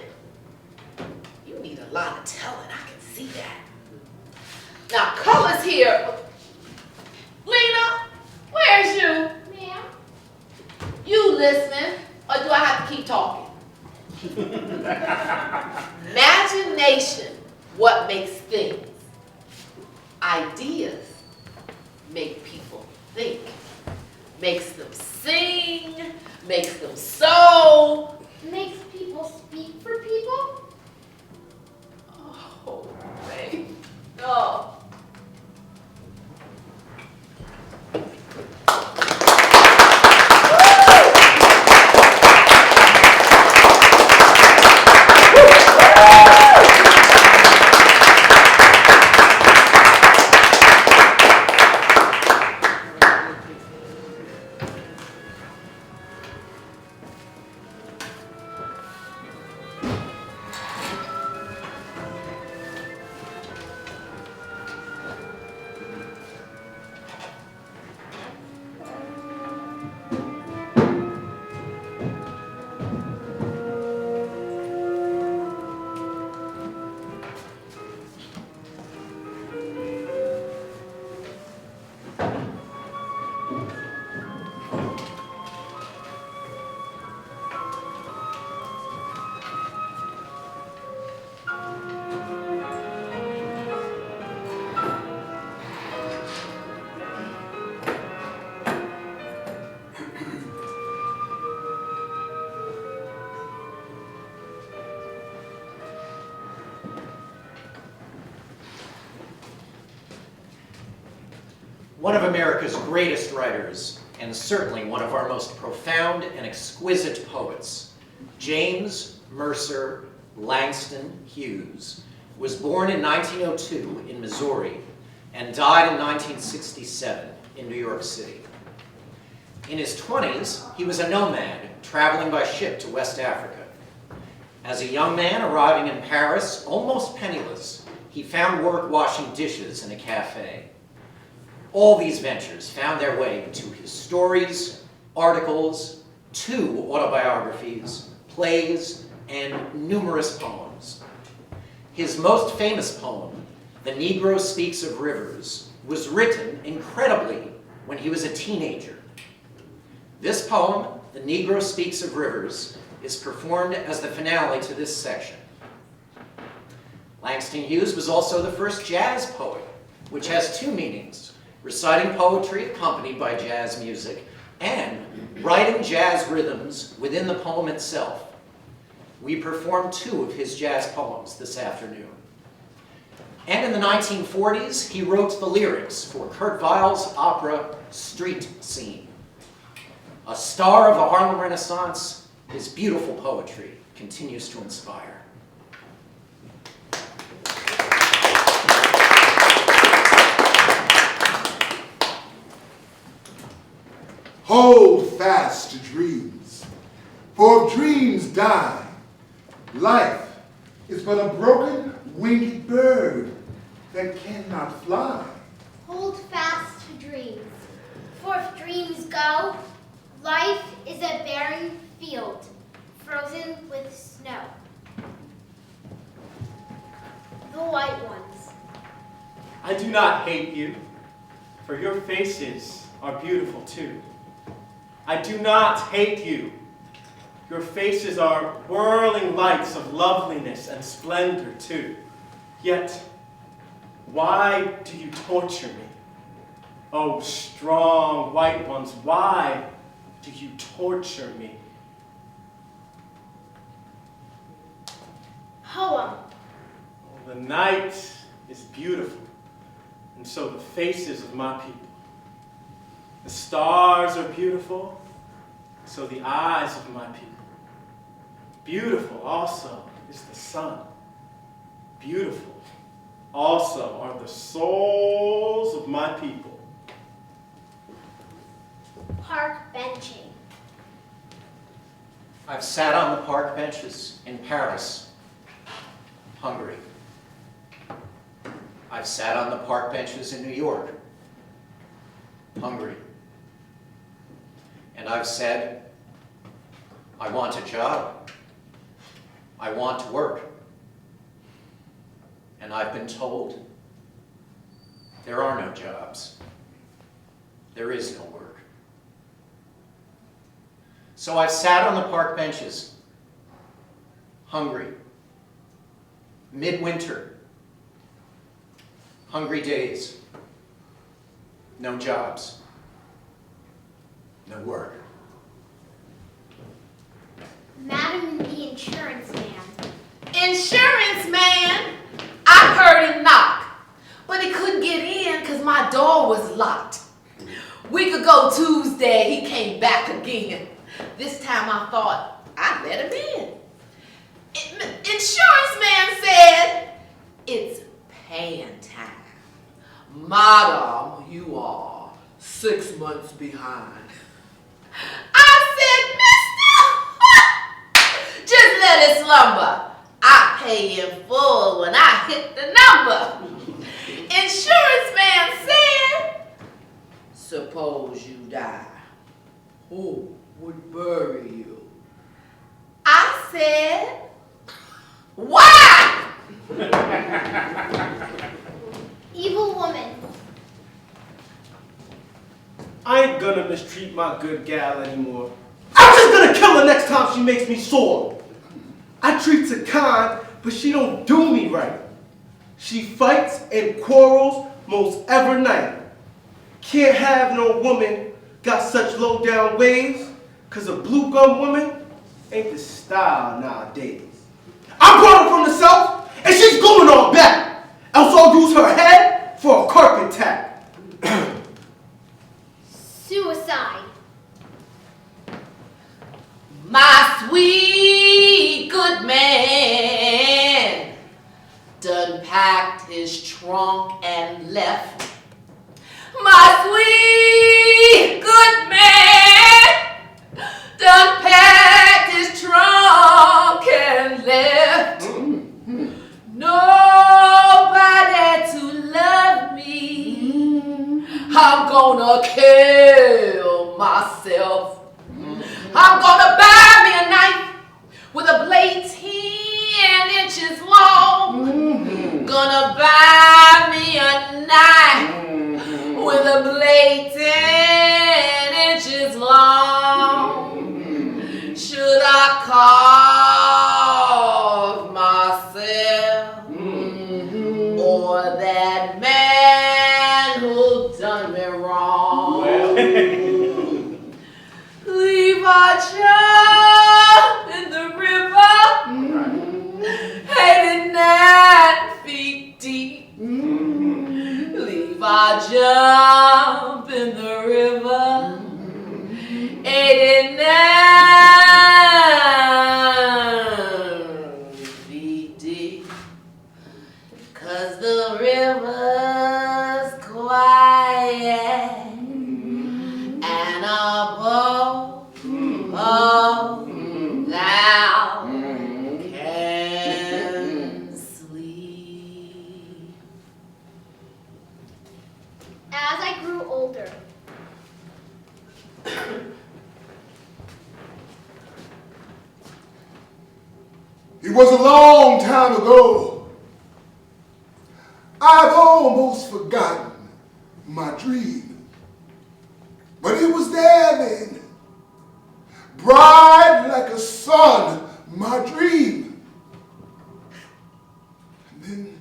You need a lot of telling, I can see that. Now, colors here. Lena, where's you? Ma'am? You listening, or do I have to keep talking? Imagination, what makes things. Ideas make people think. Makes them sing, makes them sew. Makes people speak for people? Oh, man. Oh. One of America's greatest writers, and certainly one of our most profound and exquisite poets, James Mercer Langston Hughes, was born in 1902 in Missouri and died in 1967 in New York City. In his 20s, he was a nomad, traveling by ship to West Africa. As a young man arriving in Paris, almost penniless, he found work washing dishes in a cafe. All these ventures found their way to his stories, articles, 2 autobiographies, plays, and numerous poems. His most famous poem, The Negro Speaks of Rivers, was written, incredibly, when he was a teenager. This poem, The Negro Speaks of Rivers, is performed as the finale to this section. Langston Hughes was also the first jazz poet, which has 2 meanings: reciting poetry accompanied by jazz music, and writing jazz rhythms within the poem itself. We performed 2 of his jazz poems this afternoon. And in the 1940s, he wrote the lyrics for Kurt Weill's opera Street Scene. A star of the Harlem Renaissance, his beautiful poetry continues to inspire. Hold fast to dreams, for if dreams die, life is but a broken winged bird that cannot fly. Hold fast to dreams, for if dreams go, life is a barren field, frozen with snow. The white ones. I do not hate you, for your faces are beautiful too. I do not hate you. Your faces are whirling lights of loveliness and splendor too. Yet, why do you torture me? Oh, strong white ones, why do you torture me? Poem. The night is beautiful, and so the faces of my people. The stars are beautiful, so the eyes of my people. Beautiful also is the sun. Beautiful also are the souls of my people. Park benching. I've sat on the park benches in Paris, Hungary. I've sat on the park benches in New York, Hungary. And I've said, I want a job. I want to work. And I've been told, there are no jobs. There is no work. So I've sat on the park benches, hungry, midwinter, hungry days, no jobs, no work. Madam and the insurance man. Insurance man, I heard him knock, but he couldn't get in because my door was locked. Week ago Tuesday, he came back again. This time I thought I'd let him in. Insurance man said, it's paying time. Madam, you are 6 months behind. I said, mister, just let it slumber. I pay in full when I hit the number. Insurance man said, suppose you die. Who would bury you? I said, why? Evil woman. I ain't gonna mistreat my good gal anymore. I'm just gonna kill her next time she makes me sore. I treat her kind, but she don't do me right. She fights and quarrels most every night. Can't have no woman got such low down ways, cause a blue gum woman ain't the style nowadays. I brought her from the south, and she's going on back. Else I'll use her head for a carpet tack. Suicide. My sweet good man done packed his trunk and left. My sweet good man done packed his trunk and left. Nobody to love me. I'm gonna kill myself. I'm gonna buy me a knife with a blade 10 inches long. Gonna buy me a knife with a blade 10 inches long. Should I carve myself or that man who done me wrong? Leave our child in the river, headed 9 feet deep. Leave our jump in the river, 89 feet deep. 'Cause the river's quiet and a boat thou can sleep. As I grew older. It was a long time ago. I've almost forgotten my dream. But it was there then, bright like a sun, my dream. And then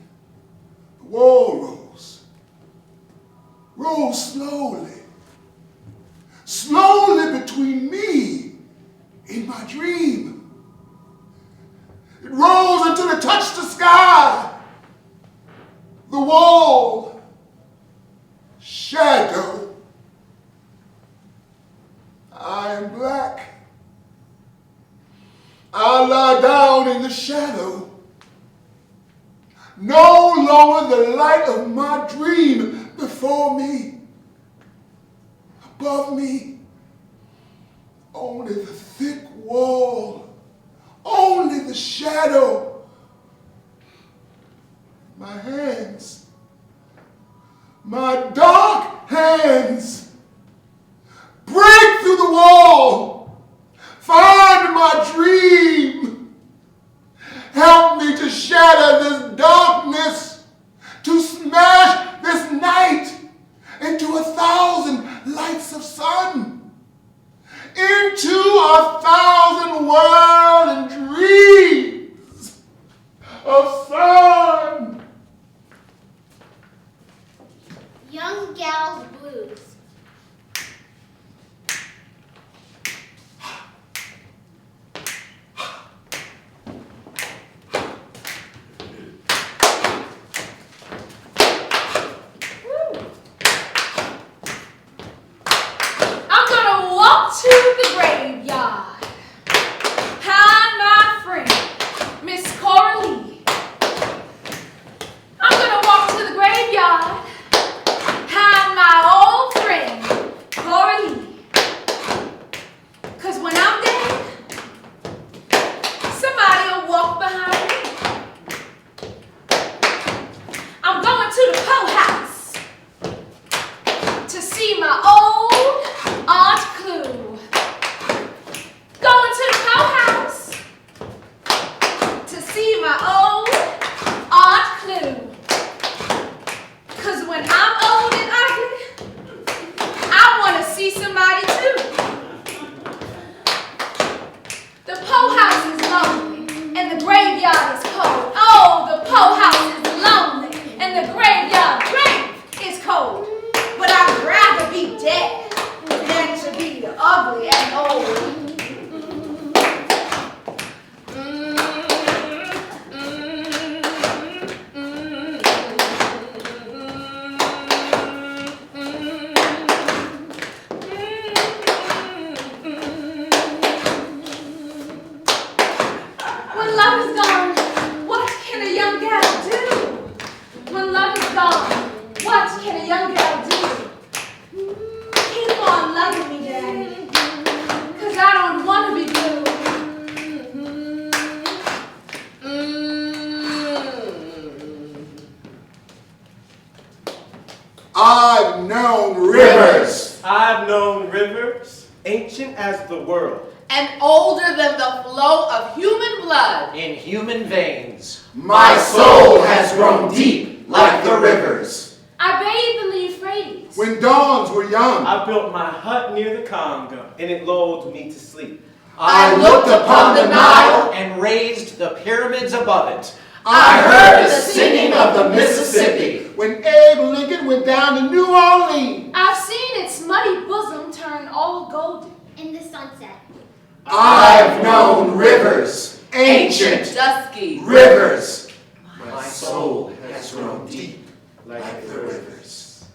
the wall rose slowly between me and my dream. It rose until it touched the sky. The wall, shadow. I am black. I lie down in the shadow. No longer the light of my dream before me. Above me, only the thick wall, only the shadow. My hands, my dark hands, break through the wall, find my dream. Help me to shatter this darkness, to smash this night into 1,000 lights of sun, into 1,000 whirling dreams of sun. Young Gal's Blues. I'm gonna walk to the graveyard. Hi, my friend, Miss Coralie. I'm gonna walk to the graveyard. Hi, my old friend, Coralie. 'Cause when I'm dead, somebody'll walk behind me. I'm going to the Poe House to see my old Aunt Clue. Going to the Poe House to see my old Aunt Clue. 'Cause when I'm old and ugly, I want to see somebody too. The Poe House is lonely and the graveyard is cold. Oh, the Poe House is lonely and the graveyard grave is cold. But I'd rather be dead than to be ugly and old. When love is gone, what can a young gal do? When love is gone, what can a young gal do? Keep on loving me, Daddy, 'cause I don't want to be blue. I've known rivers. I've known rivers ancient as the world. And older than the flow of human blood. In human veins, My soul has grown deep like the rivers. I bathed in the Euphrates. When dawns were young, I built my hut near the Congo, and it lulled me to sleep. I looked upon the Nile. and raised the pyramids above it. I heard the singing of the Mississippi. When Abe Lincoln went down to New Orleans, I've seen its muddy bosom turn all golden. In the sunset. I've known rivers, ancient Dusky. rivers. My soul has grown deep like the rivers.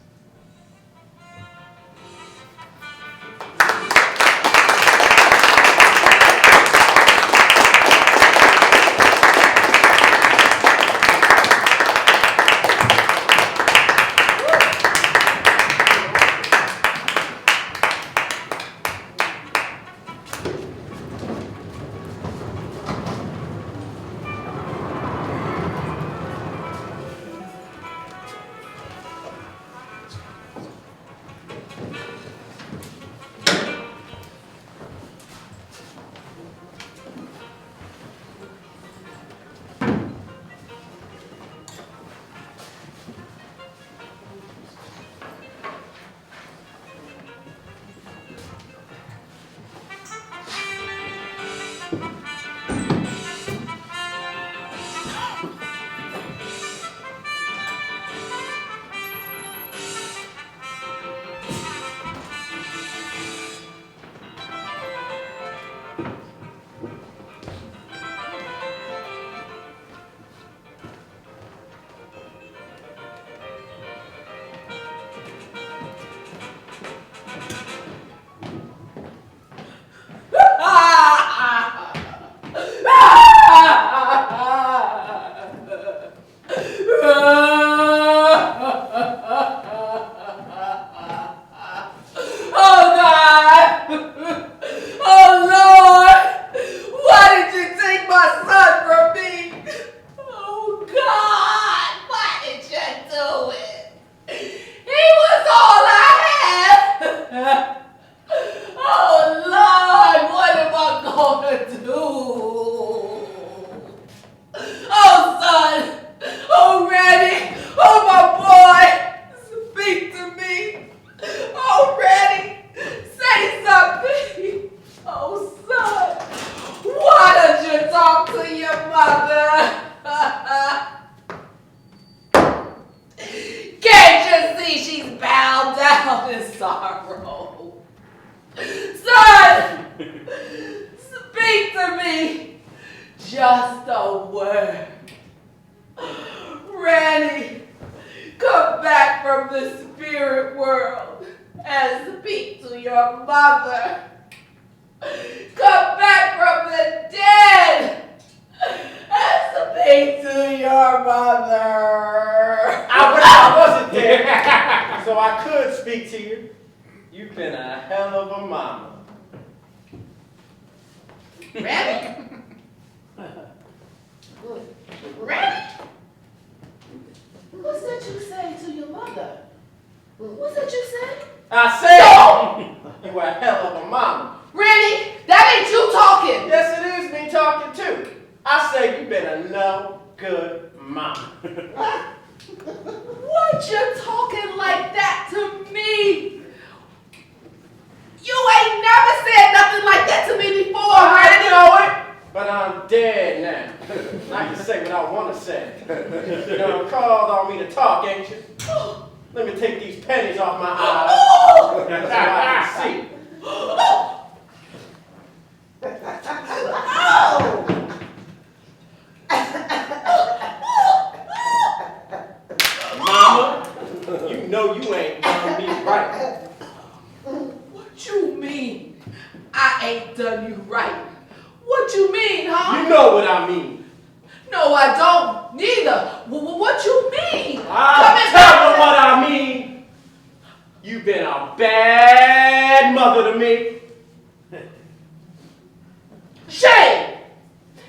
Lord. Randy, come back from the spirit world and speak to your mother. Come back from the dead and speak to your mother. I wasn't there, so I could speak to you. You've been a hell of a mama. Randy? Randy? What's that you say to your mother? What's that you say? I said you were a hell of a mama. Randy, that ain't you talking. Yes, it is me talking too. I say you've been a no good mama. What you talking like that to me? You ain't never said nothing like that to me before, I Randy. know it, but I'm dead now. I can say what I want to say. You done called on me to talk, ain't you? Let me take these pennies off my eyes. That's so I can see. Mama, you know you ain't done me right. What you mean? I ain't done you right. What you mean, huh? You know what I mean. No, I don't. Neither. What you mean? I'll tell you what I mean. You've been a bad mother to me. Shame!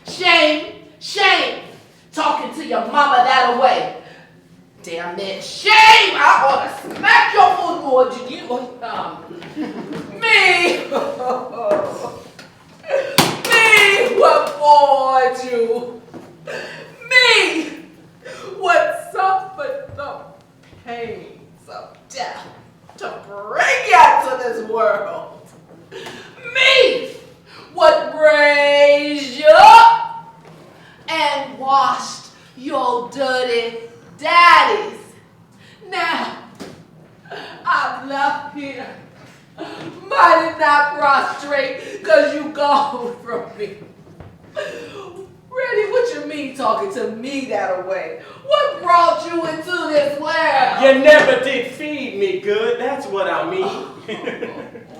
Shame! Shame! Talking to your mama that way. Damn it. Shame! I ought to smack your footboard. You me! Me! What bored you? Me! What suffered the pains of death to bring you to this world? Me! What raised you up and washed your dirty daddies. Now, I'm left here, mighty not prostrate, because you gone from me. Randy, what you mean talking to me that way? What brought you into this world? You never did feed me good, that's what I mean.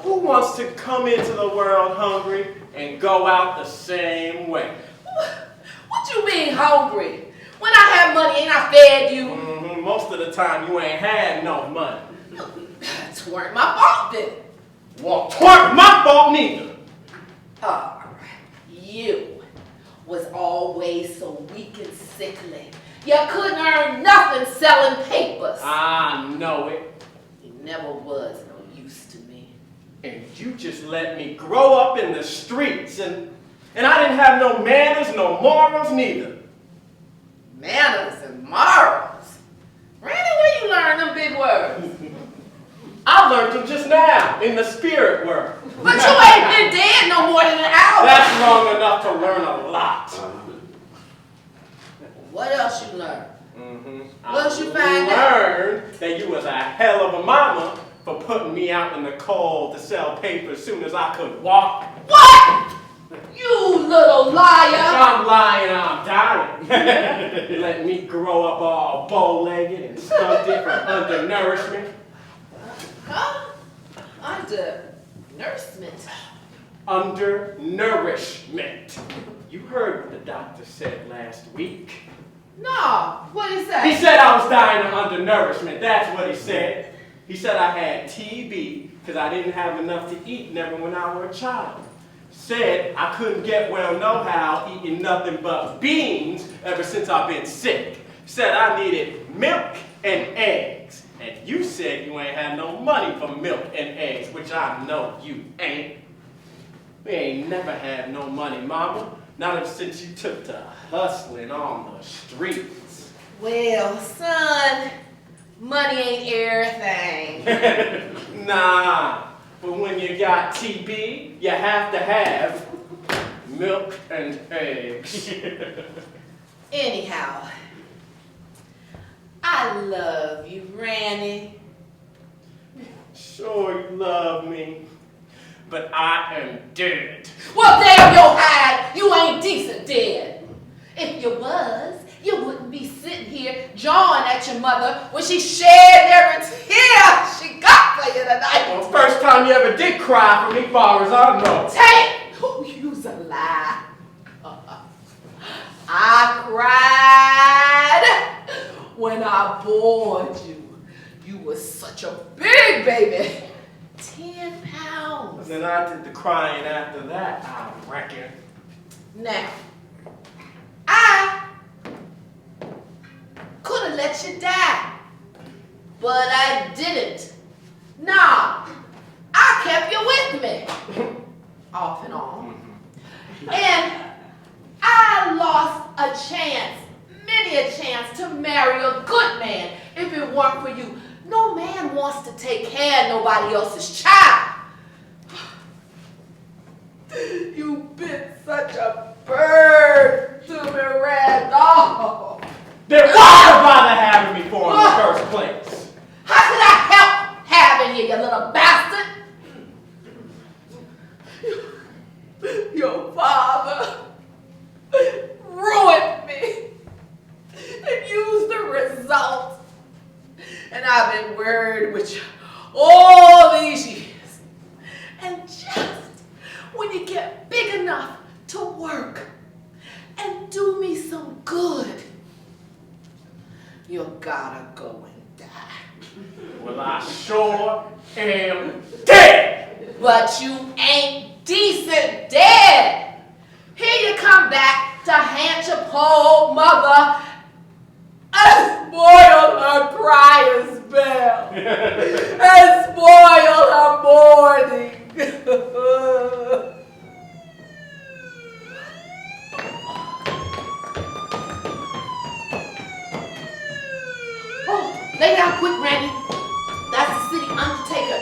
Who wants to come into the world hungry and go out the same way? What you mean hungry? When I had money, ain't I fed you? Most of the time you ain't had no money. It weren't my fault then. Well, 'twarn't my fault neither. You was always so weak and sickly. You couldn't earn nothing selling papers. I know it. You never was no use to me. And you just let me grow up in the streets and I didn't have no manners, no morals neither. Manners and morals? Randy, where you learn them big words? I learned them just now in the spirit world. But you ain't been dead no more than an hour. That's long enough to learn a lot. What else you learned? What else you find out? I learned that you was a hell of a mama for putting me out in the cold to sell paper as soon as I could walk. What? You little liar! If I'm lying, I'm dying. You let me grow up all bow-legged and stunted from undernourishment. Huh? Undernourishment. Undernourishment. You heard what the doctor said last week. No, what did he say? He said I was dying of undernourishment. That's what he said. He said I had TB because I didn't have enough to eat never when I was a child. Said I couldn't get well no how eating nothing but beans ever since I've been sick. Said I needed milk and eggs. And you said you ain't had no money for milk and eggs, which I know you ain't. We ain't never had no money, Mama. Not ever since you took to hustling on the streets. Well, son, money ain't everything. Nah, but when you got TB, you have to have milk and eggs. Anyhow, I love you, Randy. Sure you love me, but I am dead. Well, damn your hide, you ain't decent dead. If you was, you wouldn't be sitting here jawing at your mother when she shed every tear she got for you tonight. Well, first time you ever did cry for me, far as I know. Take, who you's a lie. I cried when I bored you. You was such a big baby. 10 pounds. And then I did the crying after that, I reckon. Now, I could have let you die, but I didn't. Nah, I kept you with me, off and on. And I lost a chance, many a chance, to marry a good man if it weren't for you. No man wants to take care of nobody else's child. You've been such a bird to me, Randolph. Then why you bother having me for in the first place? How could I help having you, you little bastard? Your father ruined me and used the result. And I've been worried with you all these years. And just when you get big enough to work and do me some good, you gotta go and die. Well, I sure am dead. But you ain't decent dead. Here you come back to haunt your poor mother and spoil her crying spell. And spoil her mourning. Oh, lay down quick, Randy. That's the city undertaker.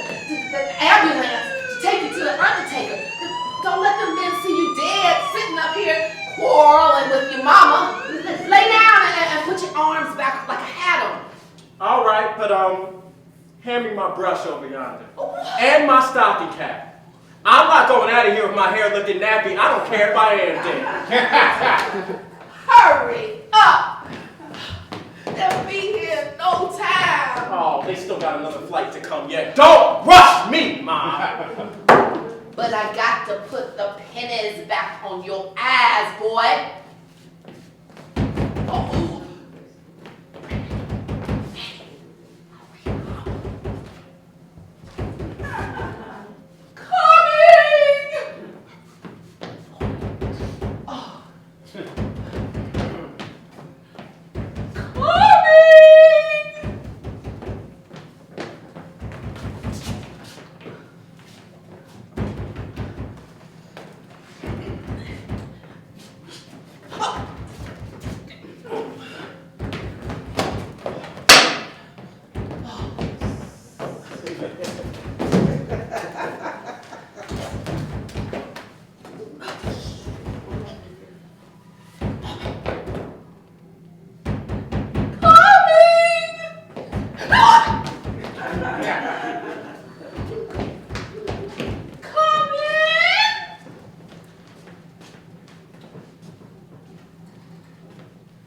The ambulance to take you to the undertaker. Don't let them men see you dead, sitting up here quarreling with your mama. Lay down and put your arms back like a hat on. All right, but hand me my brush over yonder. And my stocking cap. I'm not going out of here with my hair looking nappy. I don't care if I am dead. Hurry up. They'll be here in no time. Oh, they still got another flight to come yet. Don't rush me, Mom. But I got to put the pennies back on your eyes, boy. Oh. Coming! Oh.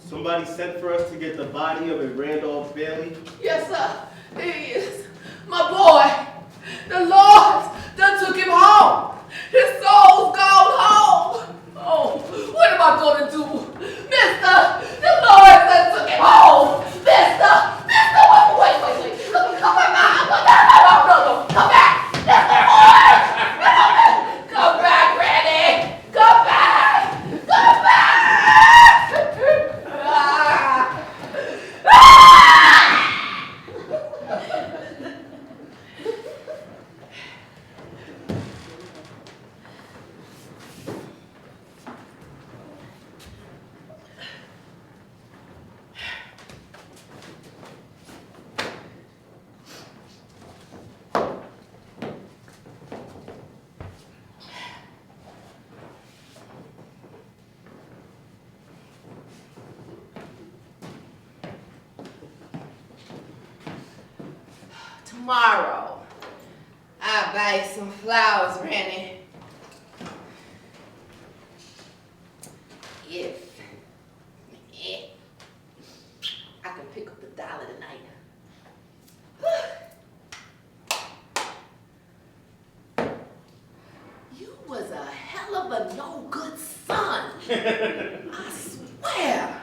Somebody sent for us to get the body of a Randolph Bailey. Yes, sir. There he is. My boy. The Lord done took him home. His soul's gone home. Oh, what am I going to do? Mister, the Lord done took him home. Mister, wait. Come back. No. Come back. Mister, boy. Come back, Randy. Come back. Tomorrow, I'll buy you some flowers, Randy. If was a hell of a no good son. I swear.